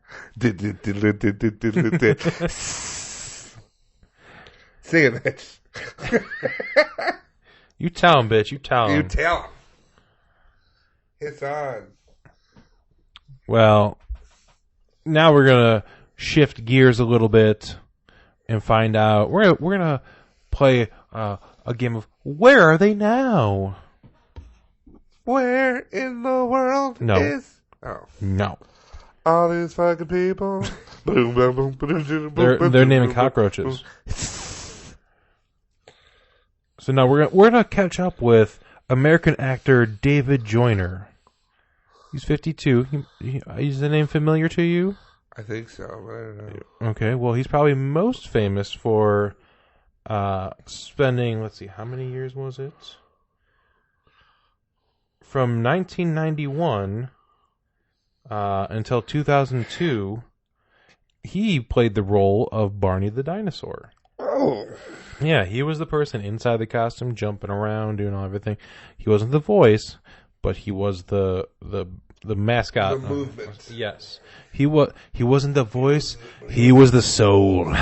Sing it, bitch. You tell him, bitch. You tell him. You tell him. It's on. Well, now we're gonna shift gears a little bit and find out. We're gonna play a game of Where Are They Now? Where in the world No. is... Oh. No. All these fucking people. Boom, boom, boom, boom, boom, They're boom, naming boom, cockroaches. boom. So now we're gonna catch up with American actor David Joyner. He's 52. Is the name familiar to you? I think so, but I don't know. Okay, well, he's probably most famous for spending, let's see, how many years was it? From 1991 until 2002, he played the role of Barney the dinosaur. Oh. Yeah, he was the person inside the costume, jumping around, doing all everything. He wasn't the voice, but he was the mascot. The movement. Yes. He wasn't the voice, he was the soul.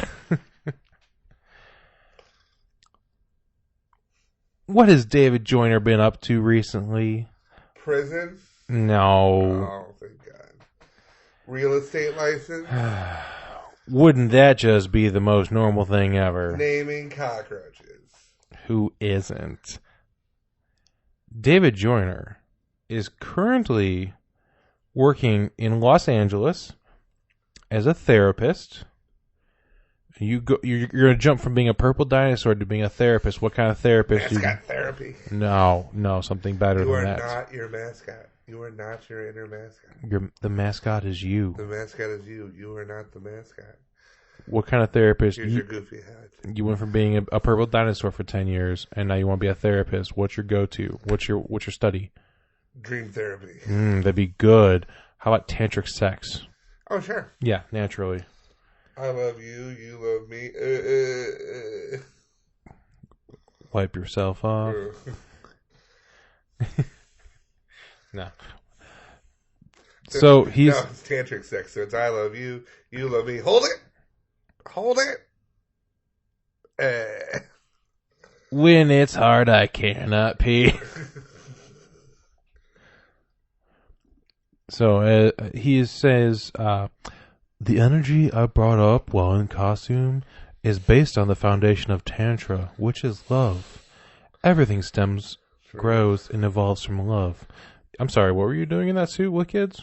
What has David Joyner been up to recently? Prison? No. Oh, thank God. Real estate license? Wouldn't that just be the most normal thing ever? Naming cockroaches. Who isn't? David Joyner is currently working in Los Angeles as a therapist. You're going to jump from being a purple dinosaur to being a therapist. What kind of therapist? Mascot therapy. No, something better You than are that. not your mascot. You are not your inner mascot. The mascot is you. The mascot is you. You are not the mascot. What kind of therapist? Here's your goofy hat. You went from being a purple dinosaur for 10 years, and now you want to be a therapist. What's your go-to? What's your study? Dream therapy. That'd be good. How about tantric sex? Oh, sure. Yeah, naturally. I love you. You love me. Wipe yourself off. No. So he's... No, it's tantric sex. So it's I love you. You love me. Hold it. Hold it. When it's hard, I cannot pee. So he says, the energy I brought up while in costume is based on the foundation of Tantra, which is love. Everything grows, and evolves from love. I'm sorry, what were you doing in that suit with kids?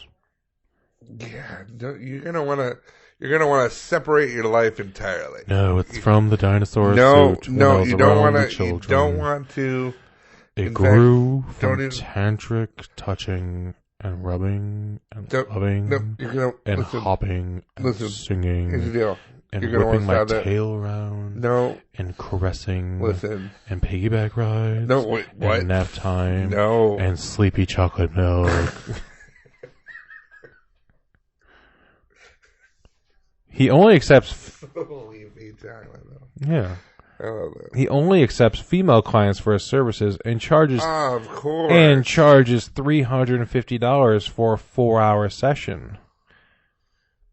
Yeah, you're gonna want to separate your life entirely. No, it's from the dinosaur suit. No, you don't want to. You don't want to. It grew from tantric touching and rubbing and loving and listen, hopping and singing. Here's the deal. And you're gonna whipping my that. tail around. No. And caressing. Listen. And piggyback rides. No, wait, what? And nap time. No. And sleepy chocolate milk. He only accepts. Yeah. He only accepts female clients for his services and charges. Of course. And charges $350 for a 4-hour session.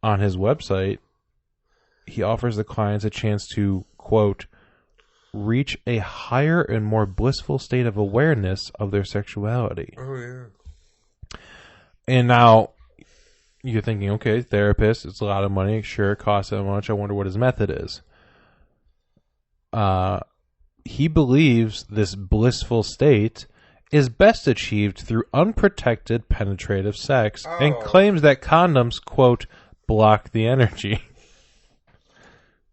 On his website, he offers the clients a chance to, quote, reach a higher and more blissful state of awareness of their sexuality. Oh, yeah. And now you're thinking, okay, therapist, it's a lot of money. Sure, it costs that much. I wonder what his method is. He believes this blissful state is best achieved through unprotected penetrative sex and claims that condoms, quote, block the energy.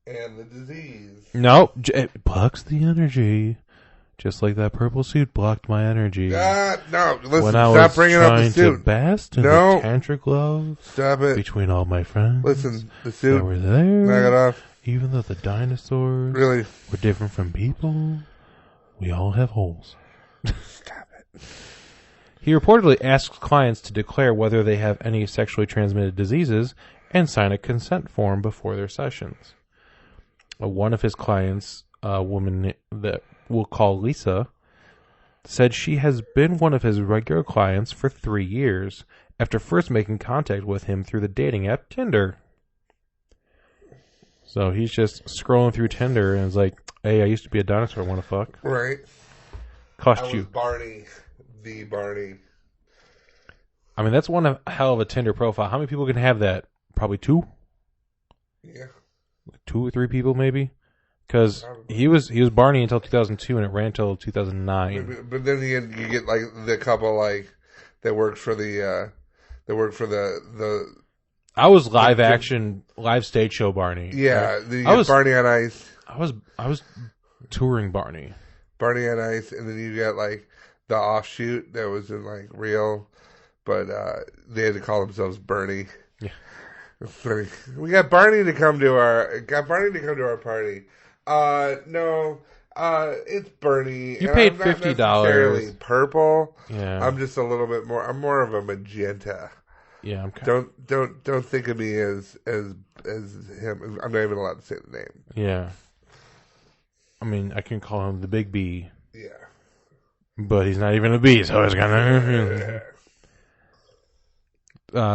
And the disease. No, it blocks the energy. Just like that purple suit blocked my energy. No, listen, when I stop was bringing up the trying suit. To bask in the tantric love. Stop it. Between all my friends. Listen, the suit. That were there. Knock it off. Even though the dinosaurs really were different from people, we all have holes. Stop it. He reportedly asks clients to declare whether they have any sexually transmitted diseases and sign a consent form before their sessions. One of his clients, a woman that we'll call Lisa, said she has been one of his regular clients for 3 years after first making contact with him through the dating app Tinder. So he's just scrolling through Tinder and is like, hey, I used to be a dinosaur, want to fuck? Right. Cost you. Barney. The Barney. I mean, that's one hell of a Tinder profile. How many people can have that? Probably 2? Yeah. 2 or 3 people, maybe? Because he was Barney until 2002, and it ran until 2009. But then you get like the couple like that worked for the I was live stage show Barney. Yeah, I was Barney on Ice. I was touring Barney. Barney on Ice, and then you got like the offshoot that was in like real, but they had to call themselves Bernie. Yeah, it's funny. We got Barney to come to our party. No, it's Bernie. You paid $50. Necessarily purple. Yeah, I'm just a little bit more. I'm more of a magenta. Yeah, I'm don't think of me as him. I'm not even allowed to say the name. Yeah, I mean I can call him the Big B. Yeah, but he's not even a bee, so it's gonna.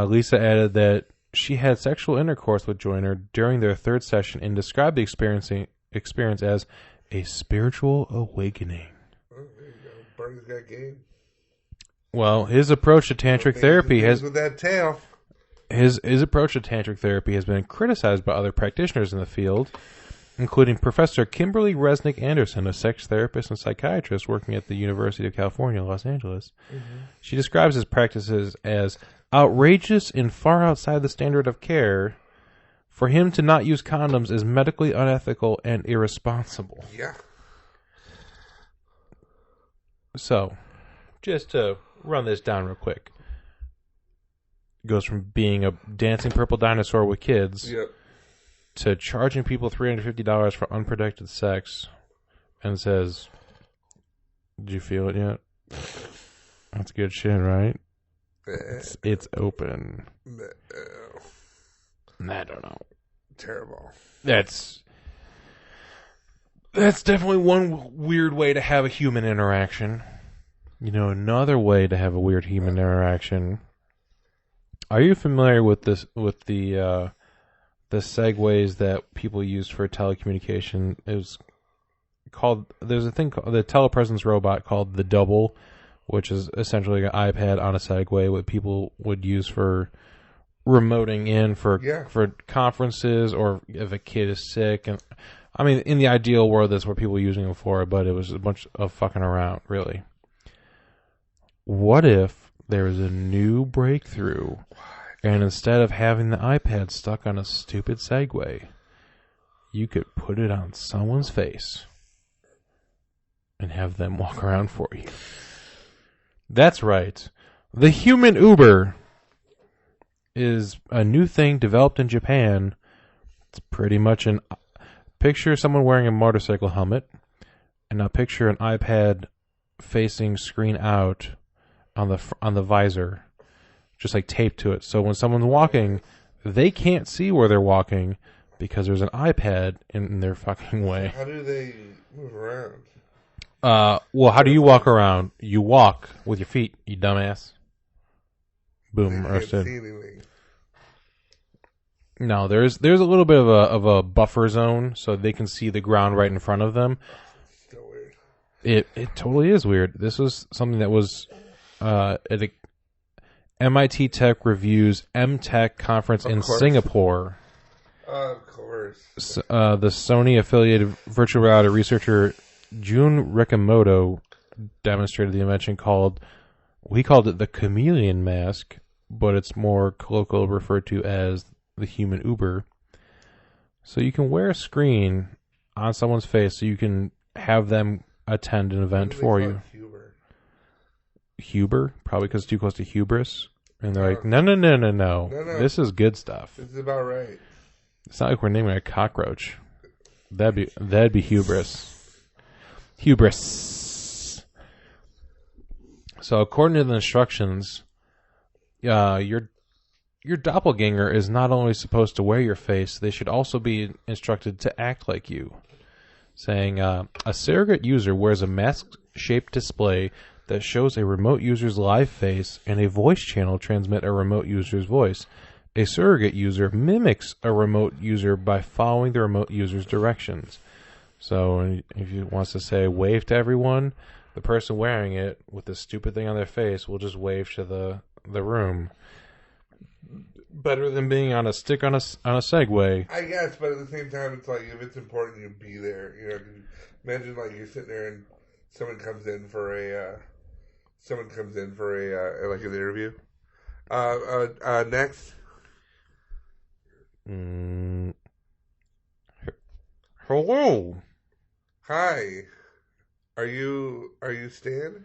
Lisa added that she had sexual intercourse with Joyner during their 3rd session and described the experience as a spiritual awakening. Oh, there you go. Barney's got game. Well, his approach to tantric therapy has with that tail. His approach to tantric therapy has been criticized by other practitioners in the field, including Professor Kimberly Resnick Anderson, a sex therapist and psychiatrist working at the University of California, Los Angeles. Mm-hmm. She describes his practices as outrageous and far outside the standard of care. For him to not use condoms is medically unethical and irresponsible. Yeah. So, just to run this down real quick. Goes from being a dancing purple dinosaur with kids to charging people $350 for unprotected sex, and says, "Did you feel it yet? That's good shit, right? It's open." I don't know. Terrible. That's definitely one weird way to have a human interaction. You know, another way to have a weird human interaction. Are you familiar with this? With the segues that people use for telecommunication? It was called. There's a thing called the telepresence robot called the Double, which is essentially an iPad on a Segway, what people would use for remoting in for conferences, or if a kid is sick. And I mean, in the ideal world, that's what people were using them for, but it was a bunch of fucking around, really. What if there was a new breakthrough, and instead of having the iPad stuck on a stupid Segway, you could put it on someone's face and have them walk around for you? That's right. The human Uber is a new thing developed in Japan. It's pretty much an... Picture someone wearing a motorcycle helmet, and now picture an iPad facing screen out on the visor, just like taped to it. So when someone's walking, they can't see where they're walking because there's an iPad in their fucking way. How do they move around? Well, how do you walk around? You walk with your feet, you dumbass. Boom, They roasted. can't see anything. No, there's a little bit of a buffer zone, so they can see the ground right in front of them. Still weird. It totally is weird. This was something that was at a MIT Tech Review's M-Tech conference in course. Singapore. Of course. The Sony-affiliated virtual reality researcher Jun Rikamoto demonstrated the invention he called it the chameleon mask, but it's more colloquially referred to as the human Uber. So you can wear a screen on someone's face so you can have them attend an event for you. Huber? Probably because it's too close to hubris. And they're like, no. No. This is good stuff. This is about right. It's not like we're naming a cockroach. That'd be hubris. Hubris. So according to the instructions, your doppelganger is not only supposed to wear your face, they should also be instructed to act like you. Saying, a surrogate user wears a mask-shaped display that shows a remote user's live face and a voice channel transmit a remote user's voice. A surrogate user mimics a remote user by following the remote user's directions. So if he wants to say wave to everyone, the person wearing it with this stupid thing on their face will just wave to the room. Better than being on a stick on a Segway. I guess, but at the same time, it's like if it's important, you be there. You know, imagine like you're sitting there and someone comes in for a like an interview. Next. Hello. Hi. Are you Stan?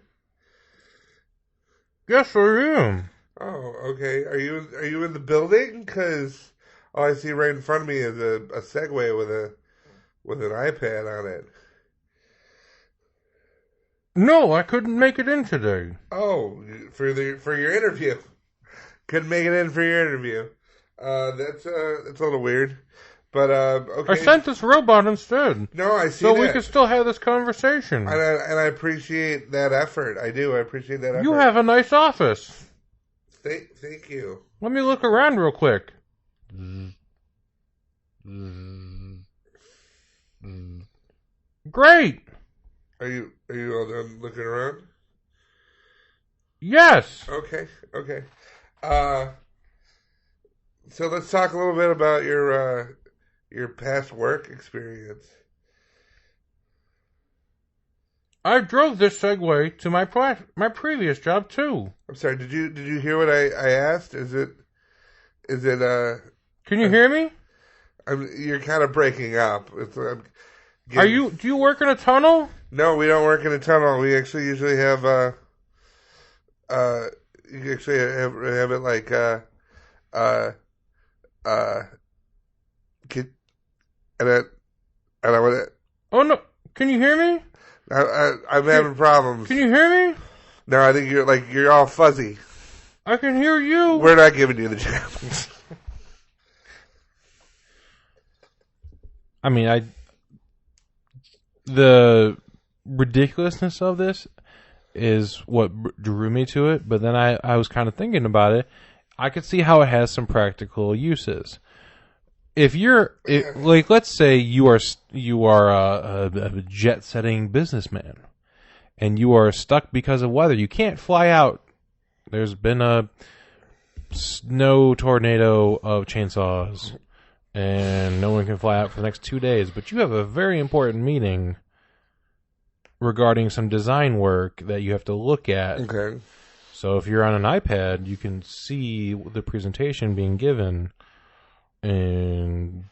Yes, I am. Oh, okay. Are you in the building? Because all I see right in front of me is a Segway with an iPad on it. No, I couldn't make it in today. Oh, for your interview. Couldn't make it in for your interview. That's a little weird. But okay. I sent this robot instead. No, I see so that. we can still have this conversation. And I appreciate that effort. I do. I appreciate that effort. You have a nice office. Thank you. Let me look around real quick. Great. Are you all done looking around? Yes. Okay. So let's talk a little bit about your past work experience. I drove this Segway to my previous job too. I'm sorry. Did you hear what I asked? Is it? Can you hear me? You're kind of breaking up. Do you work in a tunnel? No, we don't work in a tunnel. We actually usually have you actually have it like I don't want to. Oh no! Can you hear me? I'm having problems. Can you hear me? No, I think you're all fuzzy. I can hear you. We're not giving you the job. I mean, the ridiculousness of this is what drew me to it, but then I was kind of thinking about it. I could see how it has some practical uses. If let's say you are a jet-setting businessman, and you are stuck because of weather. You can't fly out. There's been a snow tornado of chainsaws. and no one can fly out for the next 2 days. But you have a very important meeting regarding some design work that you have to look at. Okay. So if you're on an iPad, you can see the presentation being given, and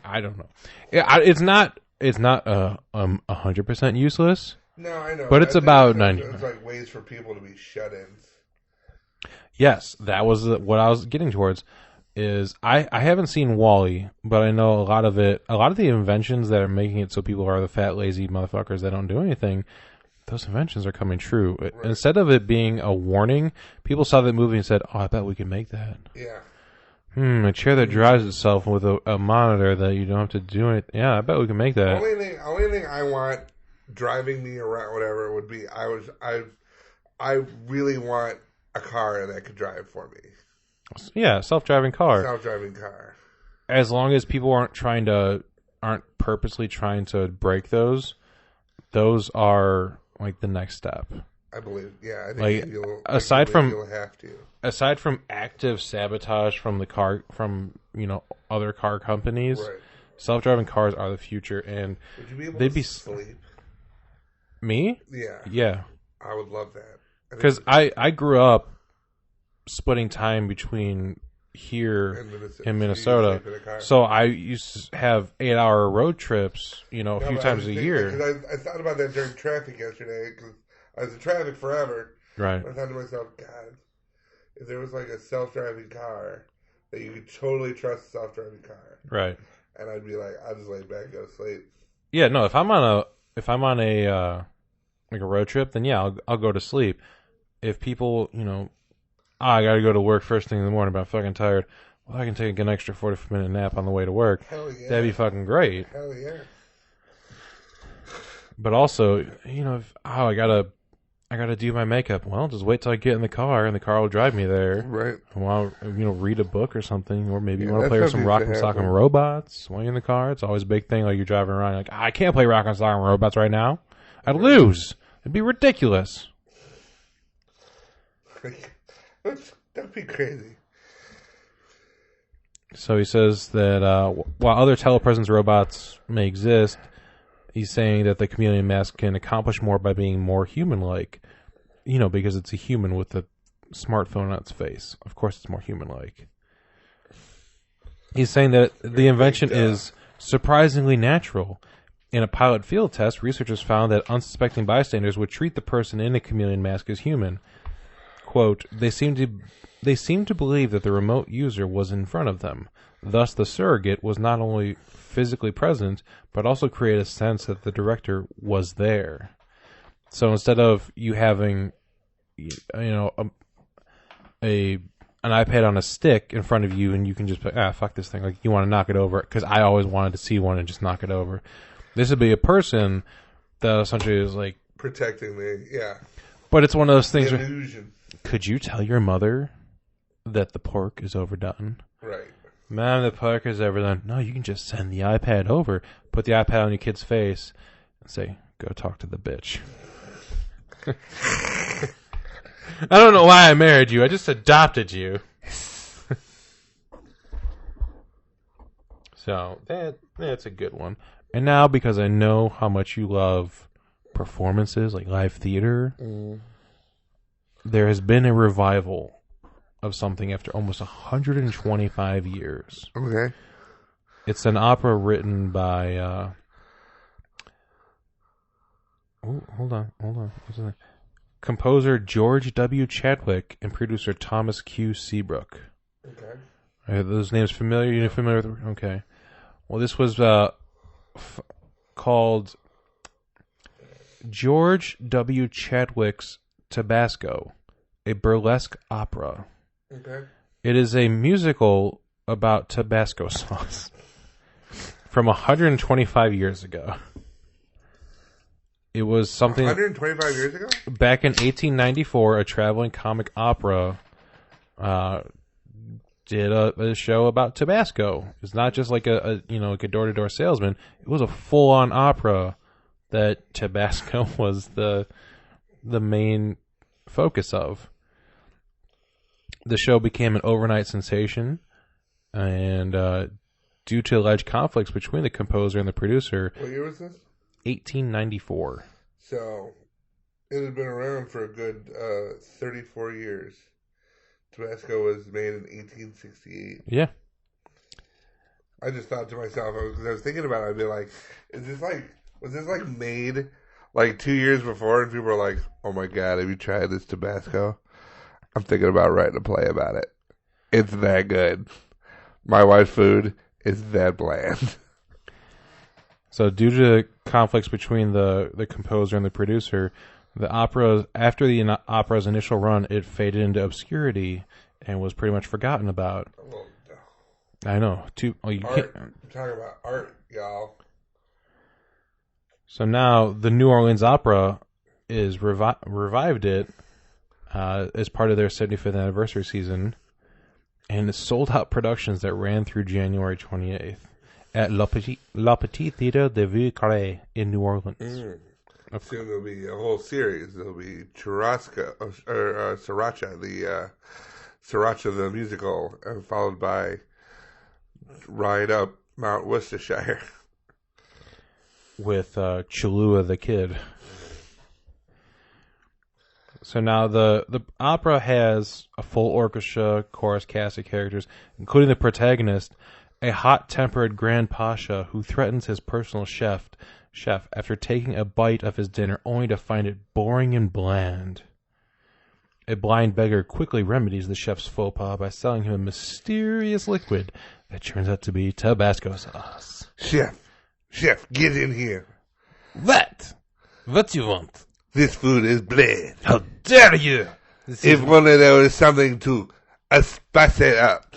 I don't know. It's not 100% useless. No, I know. But it's about 90. It's like ways for people to be shut-ins. Yes, that was what I was getting towards. Is I haven't seen Wall-E, but I know a lot of the inventions that are making it so people are the fat, lazy motherfuckers that don't do anything. Those inventions are coming true. Right. Instead of it being a warning, people saw that movie and said, "Oh, I bet we can make that." Yeah. A chair that drives itself with a monitor that you don't have to do it. Yeah, I bet we can make that. Only thing I want driving me around, whatever, would be I really want a car that could drive for me. Yeah, self-driving car. Self-driving car. As long as people aren't purposely trying to break those are like the next step. I believe. Yeah, I think like you'll have to. Aside from active sabotage from the car, from other car companies, right. Self-driving cars are the future, and would you be able they'd to be sleep? Me? Yeah, I would love that. Because I grew up splitting time between here in Minnesota, so I used to have 8-hour road trips, a few times a year. I thought about that during traffic yesterday because I was in traffic forever. Right. I thought to myself, God, if there was like a self-driving car that you could totally trust a self-driving car, right? And I'd be like, I'll just lay back and go to sleep. Yeah, no. If I'm on a like a road trip, then yeah, I'll go to sleep. If people, I got to go to work first thing in the morning, but I'm fucking tired. Well, I can take an extra 40-minute nap on the way to work. Hell yeah. That'd be fucking great. Hell yeah. But also, if I gotta do my makeup. Well, just wait till I get in the car, and the car will drive me there. Right. Well, read a book or something, or maybe you want to play with some Rock'em Sock'em Robots while you're in the car. It's always a big thing. Like you're driving around, like I can't play Rock'em Sock'em Robots right now. I'd lose. It'd be ridiculous. That'd be crazy. So he says that while other telepresence robots may exist, he's saying that the chameleon mask can accomplish more by being more human-like. Because it's a human with a smartphone on its face. Of course it's more human-like. He's saying that the invention is surprisingly natural. In a pilot field test, researchers found that unsuspecting bystanders would treat the person in a chameleon mask as human. Quote, they seemed to believe that the remote user was in front of them. Thus, the surrogate was not only physically present, but also create a sense that the director was there. So instead of you having, an iPad on a stick in front of you, and you can just fuck this thing. Like you want to knock it over, because I always wanted to see one and just knock it over. This would be a person that essentially is like protecting me. Yeah, but it's one of those things. Illusion. Could you tell your mother that the pork is overdone? Right. Mom, the pork is overdone. No, you can just send the iPad over, put the iPad on your kid's face, and say, "Go talk to the bitch." I don't know why I married you. I just adopted you. So that's a good one. And now, because I know how much you love performances, like live theater, there has been a revival of something after almost 125 years. Okay. It's an opera written by... hold on. What's his name? Composer George W. Chadwick and producer Thomas Q. Seabrook. Okay. Are those names familiar? You're familiar with... Okay. Well, this was called George W. Chadwick's Tabasco, a burlesque opera. Okay. It is a musical about Tabasco sauce from 125 years ago. It was something 125 years ago? Back in 1894, a traveling comic opera did a show about Tabasco. It's not just like a door-to-door salesman. It was a full-on opera that Tabasco was the main focus of. The show became an overnight sensation, And due to alleged conflicts between the composer and the producer, What year was this? 1894. So, it had been around for a good 34 years. Tabasco was made in 1868. Yeah. I just thought to myself, because I was thinking about it, I'd be like, was this like made like 2 years before? And people were like, oh my God, have you tried this Tabasco? I'm thinking about writing a play about it. It's that good. My wife's food is that bland. So due to conflicts between the composer and the producer, after the opera's initial run, it faded into obscurity and was pretty much forgotten about. Well, I know. You art. can't. I'm talking about art, y'all. So now the New Orleans Opera is revived it as part of their 75th anniversary season, and it's sold out productions that ran through January 28th at La Petite Theatre de Ville Carré in New Orleans. Soon there'll be a whole series. There'll be Sriracha, the Sriracha the musical, followed by Ride Up Mount Worcestershire. With Cholula the Kid. So now the opera has a full orchestra, chorus, cast of characters, including the protagonist, a hot-tempered Grand Pasha who threatens his personal chef after taking a bite of his dinner only to find it boring and bland. A blind beggar quickly remedies the chef's faux pas by selling him a mysterious liquid that turns out to be Tabasco sauce. Chef, get in here. What? What you want? This food is bland. How dare you? If only there was something to spice it up.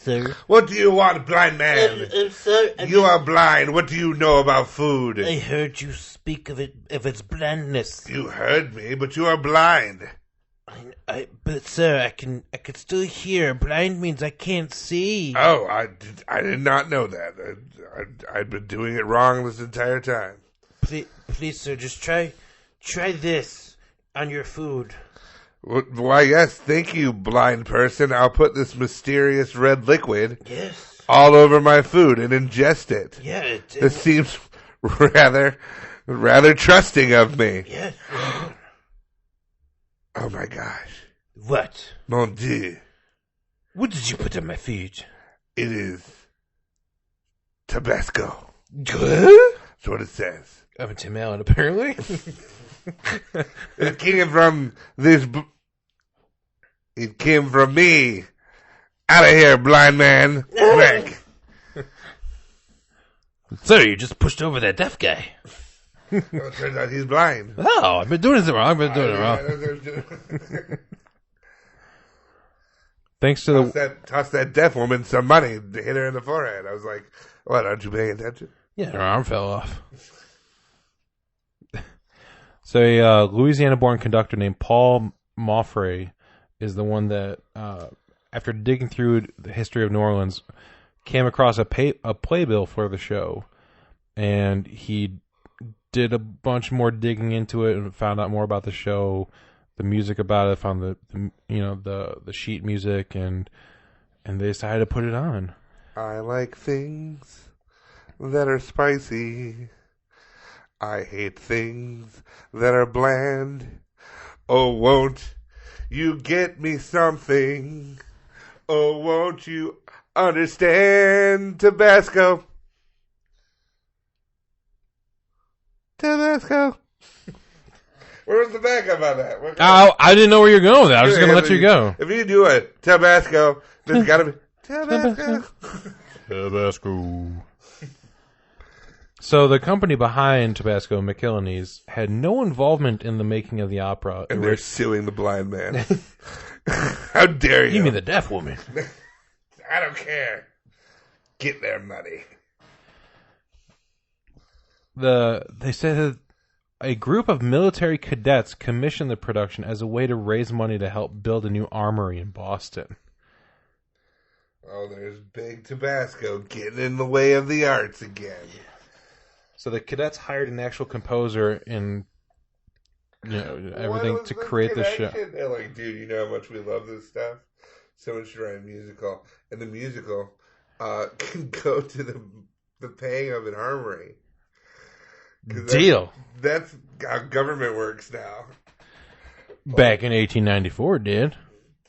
Sir? What do you want, blind man? Sir, You are blind. What do you know about food? I heard you speak of its blandness. You heard me, but you are blind. But sir, I can still hear. Blind means I can't see. Oh, I did not know that. I've been doing it wrong this entire time. Please, sir, just try this on your food. Why, yes, thank you, blind person. I'll put this mysterious red liquid Yes. all over my food and ingest it. Yeah. This seems rather trusting of me. Yes. Oh my gosh. What? Mon Dieu. What did you put on my feet? It is Tabasco. Huh? That's what it says. I'm a Tim Allen, apparently. It came from this. It came from me. Out of here, blind man. Back. Sir, you just pushed over that deaf guy. Oh, it turns out he's blind. Oh, I've been doing it wrong. Thanks to the Toss that deaf woman some money to hit her in the forehead. I was like, what, aren't you paying attention? yeah, her arm fell off. So a Louisiana-born conductor named Paul Moffray is the one that, after digging through the history of New Orleans, came across a playbill for the show, and he did a bunch more digging into it and found out more about the show, the music about it, found the sheet music, and they decided to put it on. I like things that are spicy. I hate things that are bland. Oh, won't you get me something? Oh, won't you understand? Tabasco. Tabasco. Where's the backup on that? I didn't know where you're going with that. I was just going to let you go. If you do it, Tabasco, there's got to be Tabasco. Tabasco. So the company behind Tabasco, McIlhenny's, had no involvement in the making of the opera. And they're suing the blind man. How dare you? You mean the deaf woman? I don't care. Get their money. They said that a group of military cadets commissioned the production as a way to raise money to help build a new armory in Boston. Oh, there's big Tabasco getting in the way of the arts again. So the cadets hired an actual composer and everything to create the show. They're like, dude, you know how much we love this stuff? someone should write a musical, and the musical can go to the paying of an armory. Deal. That's how government works now. Back in 1894, did.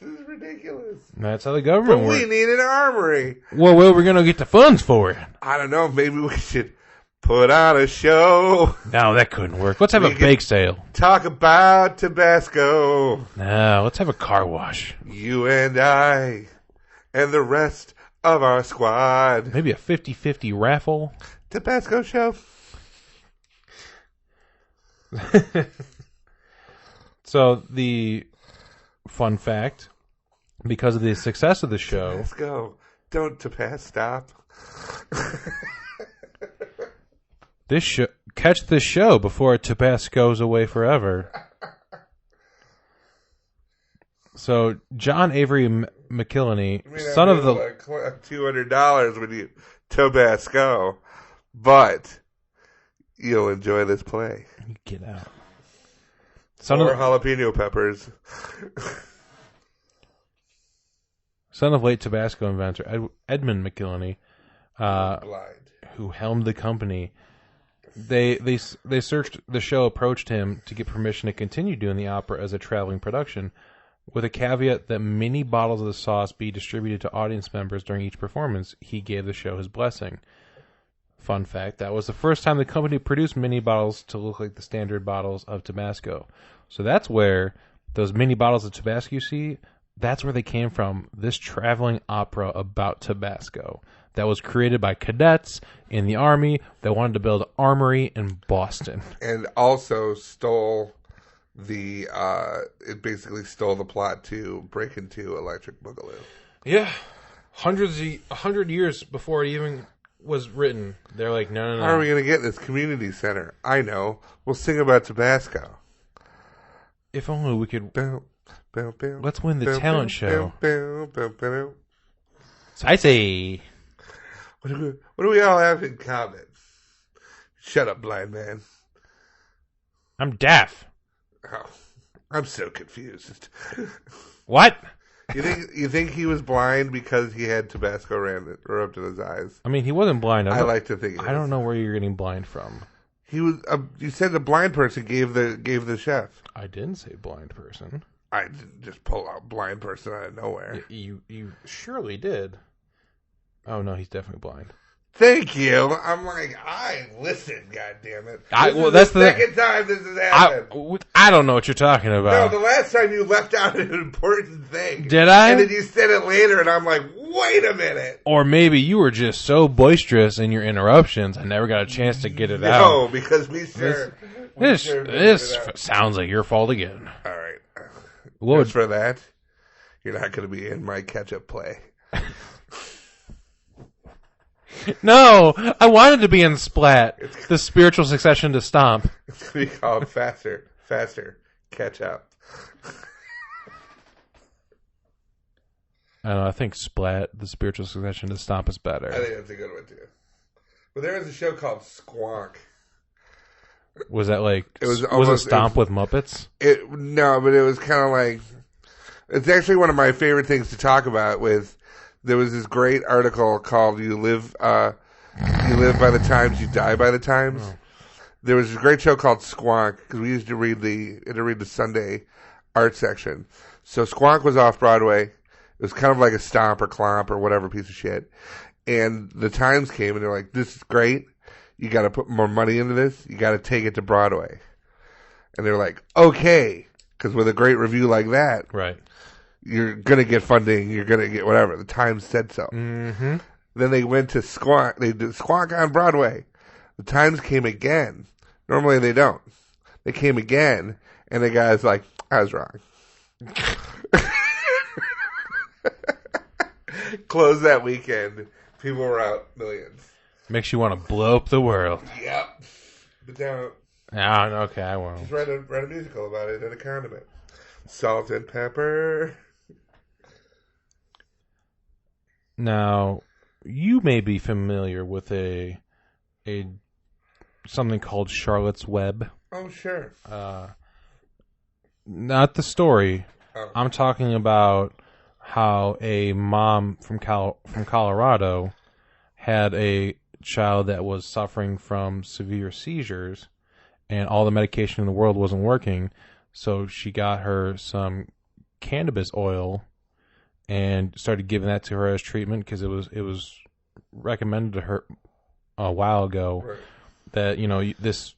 This is ridiculous. That's how the government But works. we need an armory. Well, where are we going to get the funds for it? I don't know. Maybe we should put on a show. No, that couldn't work. Let's have a bake sale. Talk about Tabasco. No, let's have a car wash. You and I and the rest of our squad. Maybe a 50-50 raffle. Tabasco show. So, the fun fact, because of the success of the show... Let's go. Don't stop. Catch this show before Tabasco's away forever. So, John Avery McIlhenny, son of the... $200 when you Tabasco, but you'll enjoy this play. Get out. Or jalapeno peppers. Son of late Tabasco inventor Edmund McIlhenny, Blind. who helmed the company. They searched the show, approached him to get permission to continue doing the opera as a traveling production, with a caveat that mini bottles of the sauce be distributed to audience members during each performance. He gave the show his blessing. Fun fact, that was the first time the company produced mini bottles to look like the standard bottles of Tabasco. So that's where those mini bottles of Tabasco you see, that's where they came from. This traveling opera about Tabasco that was created by cadets in the Army that wanted to build an armory in Boston. And also stole it basically stole the plot to Break Into Electric Boogaloo. Yeah. 100 years before it even was written, they're like, no. How are we going to get this community center? I know. We'll sing about Tabasco. If only we could... Let's win the Bow, talent bow, show. bow, bow, bow, bow. So I say... What do we all have in common? Shut up, blind man. I'm deaf. Oh, I'm so confused. What? You think he was blind because he had Tabasco rubbed in his eyes? I mean, he wasn't blind. I like to think. I don't know where you're getting blind from. He was. You said the blind person gave the chef. I didn't say blind person. I didn't just pull out blind person out of nowhere. You surely did. Oh no, he's definitely blind. Thank you. I'm like, I listen. God damn it! That's the second time this has happened. I don't know what you're talking about. No, the last time you left out an important thing. Did I? And then you said it later, and I'm like, wait a minute. Or maybe you were just so boisterous in your interruptions, I never got a chance to get it out. No, because This sounds like your fault again. All right. What Just for that, you're not going to be in my catch-up play. No, I wanted to be in Splat, the spiritual succession to Stomp. It's going to be called Faster, Catch Up. I don't know, I think Splat, the spiritual succession to Stomp is better. I think that's a good one, too. But there was a show called Squonk. Was that like, It was a Stomp with Muppets? No, but it was kind of like, it's actually one of my favorite things to talk about there was this great article called You Live by the Times, You Die by the Times. Oh. There was a great show called Squonk, because we used to read the Sunday art section. So Squonk was off Broadway. It was kind of like a Stomp or Clomp or whatever piece of shit. And the Times came and they're like, this is great. You got to put more money into this. You got to take it to Broadway. And they're like, okay. Because with a great review like that, right, you're going to get funding. You're going to get whatever. The Times said so. Mm-hmm. Then they went to Squonk. They did Squonk on Broadway. The Times came again. Normally they don't. They came again. And the guy's like, I was wrong. Closed that weekend. People were out millions. Makes you want to blow up the world. Yep. But don't. Oh, okay, I won't. Just write a musical about it and a condiment. Salt and pepper. Now, you may be familiar with a something called Charlotte's Web. Oh, sure. Not the story. Oh. I'm talking about how a mom from Colorado had a child that was suffering from severe seizures, and all the medication in the world wasn't working, so she got her some cannabis oil and started giving that to her as treatment because it was recommended to her a while ago Right. that this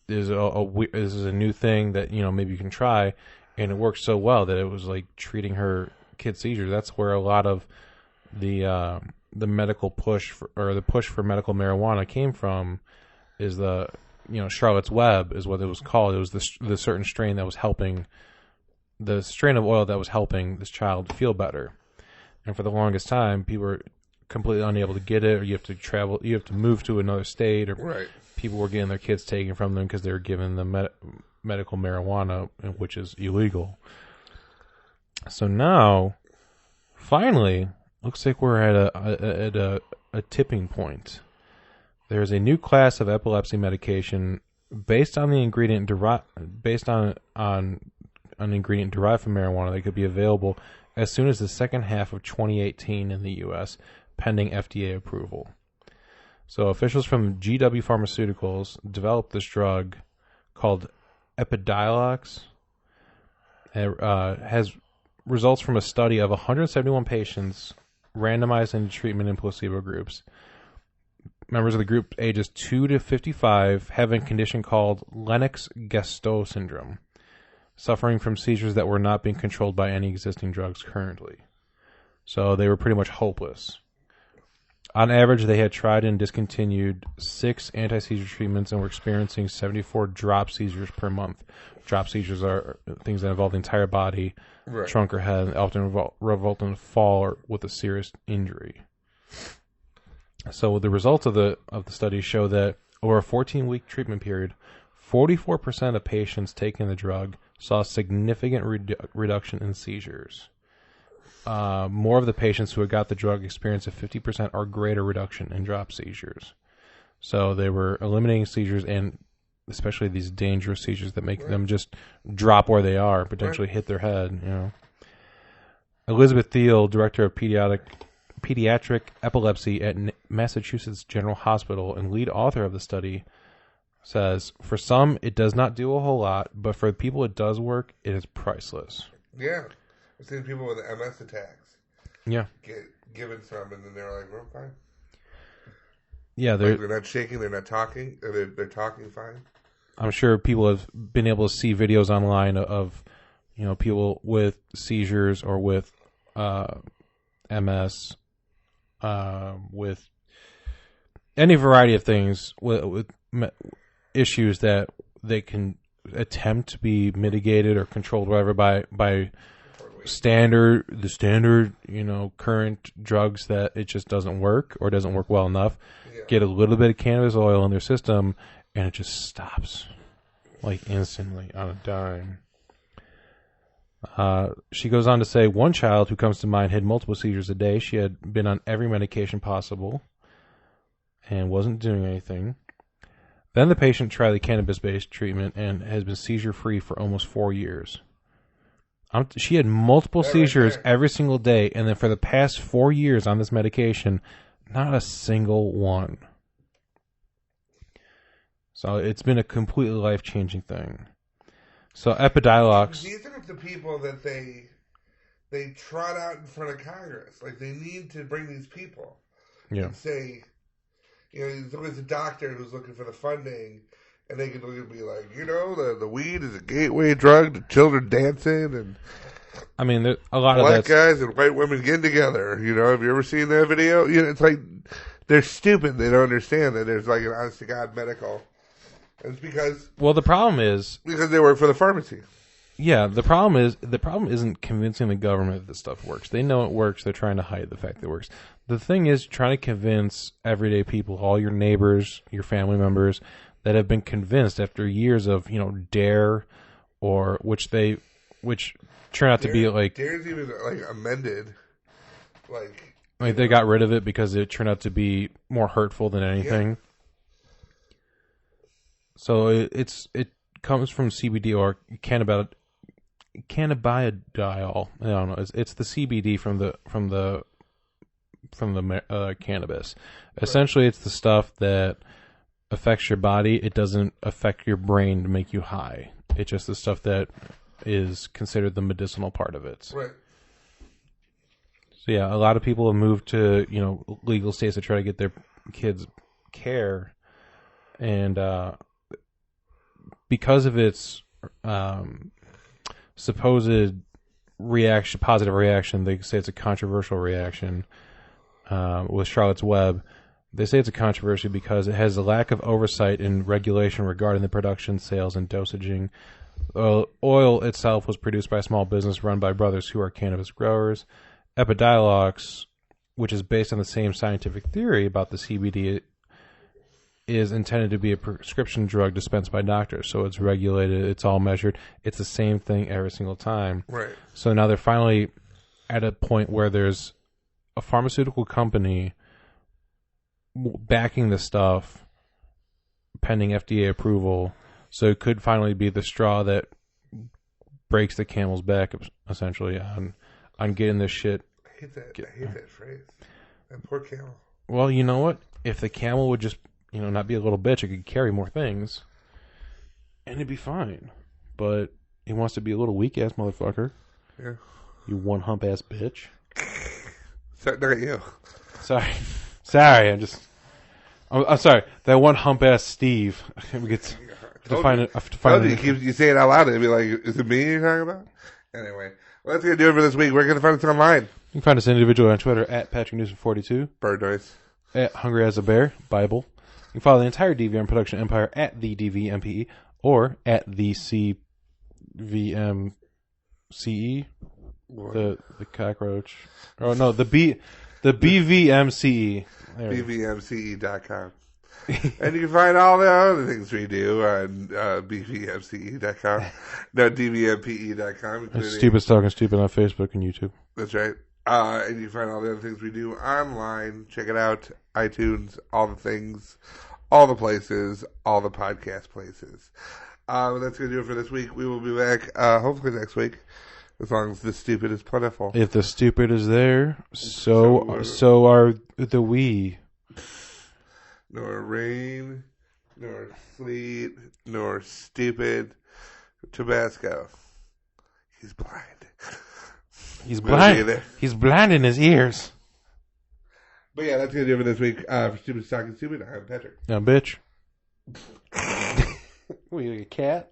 is this is a new thing that maybe you can try, and it worked so well that it was like treating her kid's seizures. That's where a lot of the medical push the push for medical marijuana came from. Is the Charlotte's Web is what it was called. It was the certain strain that was helping, the strain of oil that was helping this child feel better. And for the longest time, people were completely unable to get it, or you have to travel, you have to move to another state, or Right. people were getting their kids taken from them because they were given the medical marijuana, which is illegal. So now, finally, looks like we're at a tipping point. There's a new class of epilepsy medication based on the ingredient based on an ingredient derived from marijuana that could be available as soon as the second half of 2018 in the U.S., pending FDA approval. So officials from GW Pharmaceuticals developed this drug called Epidiolex. It has results from a study of 171 patients randomized into treatment in placebo groups. Members of the group ages 2 to 55 have a condition called Lennox-Gastaut syndrome, suffering from seizures that were not being controlled by any existing drugs currently. So they were pretty much hopeless. On average, they had tried and discontinued 6 anti-seizure treatments and were experiencing 74 drop seizures per month. Drop seizures are things that involve the entire body, Right. trunk or head, and often result in a fall or with a serious injury. So the results of the study show that over a 14-week treatment period, 44% of patients taking the drug saw significant reduction in seizures. More of the patients who had got the drug experienced a 50% or greater reduction in drop seizures. So they were eliminating seizures, and especially these dangerous seizures that make them just drop where they are, potentially hit their head. Elizabeth Thiel, director of pediatric epilepsy at Massachusetts General Hospital and lead author of the study, says, "For some, it does not do a whole lot, but for the people it does work, it is priceless." Yeah. I've seen people with MS attacks Yeah. get given some, and then they're like, "We're fine." Yeah, They're not shaking, they're not talking, they're talking fine. I'm sure people have been able to see videos online of people with seizures or with MS, with any variety of things, with issues that they can attempt to be mitigated or controlled, whatever, by the standard current drugs, that it just doesn't work or doesn't work well enough. Yeah. Get a little bit of cannabis oil in their system, and it just stops, like, instantly on a dime. She goes on to say, one child who comes to mind had multiple seizures a day. She had been on every medication possible and wasn't doing anything. Then the patient tried the cannabis-based treatment and has been seizure-free for almost 4 years. She had multiple seizures every single day, and then for the past 4 years on this medication, not a single one. So it's been a completely life-changing thing. So Epidiolex. These are the people that they trot out in front of Congress. Like, they need to bring these people and say, there's always a doctor who's looking for the funding, and they can look and be like, the weed is a gateway drug to children dancing, and I mean, a lot of black that guys and white women getting together. Have you ever seen that video? It's like they're stupid. They don't understand that there's like an honest to God medical. And it's because the problem is because they work for the pharmacy. Yeah, the problem isn't convincing the government that this stuff works. They know it works. They're trying to hide the fact that it works. The thing is trying to convince everyday people, all your neighbors, your family members, that have been convinced after years of DARE, or which turn out to be like DARE's even like amended, like they got rid of it because it turned out to be more hurtful than anything. Yeah. So it comes from CBD or cannabidiol. I don't know. It's the CBD from the cannabis. Essentially, it's the stuff that affects your body. It doesn't affect your brain to make you high. It's just the stuff that is considered the medicinal part of it. Right. So yeah, a lot of people have moved to legal states to try to get their kids care, and because of its supposed positive reaction, they say it's a controversial reaction with Charlotte's Web. They say it's a controversy because it has a lack of oversight and regulation regarding the production, sales, and dosaging. Oil itself was produced by a small business run by brothers who are cannabis growers. Epidiolex, which is based on the same scientific theory about the CBD, is intended to be a prescription drug dispensed by doctors. So it's regulated, it's all measured. It's the same thing every single time. Right. So now they're finally at a point where there's a pharmaceutical company backing the stuff pending FDA approval. So it could finally be the straw that breaks the camel's back, essentially, on getting this shit. I hate that phrase. That poor camel. Well, you know what? If the camel would just, not be a little bitch, it could carry more things, and it'd be fine. But he wants to be a little weak-ass motherfucker. Yeah. You one-hump-ass bitch. Sorry, not you. Sorry, I'm sorry. That one-hump-ass Steve. We get You say it out loud and be like, is it me you're talking about? Anyway, well, that's going to do it for this week. Where can you find us online? You can find us individually on Twitter at PatrickNewsom42. Bird noise. At Hungry as a Bear, Bible. You can follow the entire DVM production empire at the DVMPE or at the CVMCE. The cockroach. Oh no, the BVMCE. BVMCE.com. And you can find all the other things we do on BVMCE.com. No, DVMPE.com. Stupid Talking Stupid on Facebook and YouTube. That's right. And you can find all the other things we do online. Check it out. iTunes, all the things, all the places, all the podcast places. That's going to do it for this week. We will be back hopefully next week, as long as the stupid is plentiful. If the stupid is there, so are the we. Nor rain, nor sleet, nor stupid Tabasco. He's blind. He's blind. He's blind in his ears. But yeah, that's going to do it for this week. For Stupid Talking Stupid, I'm Patrick. Now, bitch. What are you, like a cat?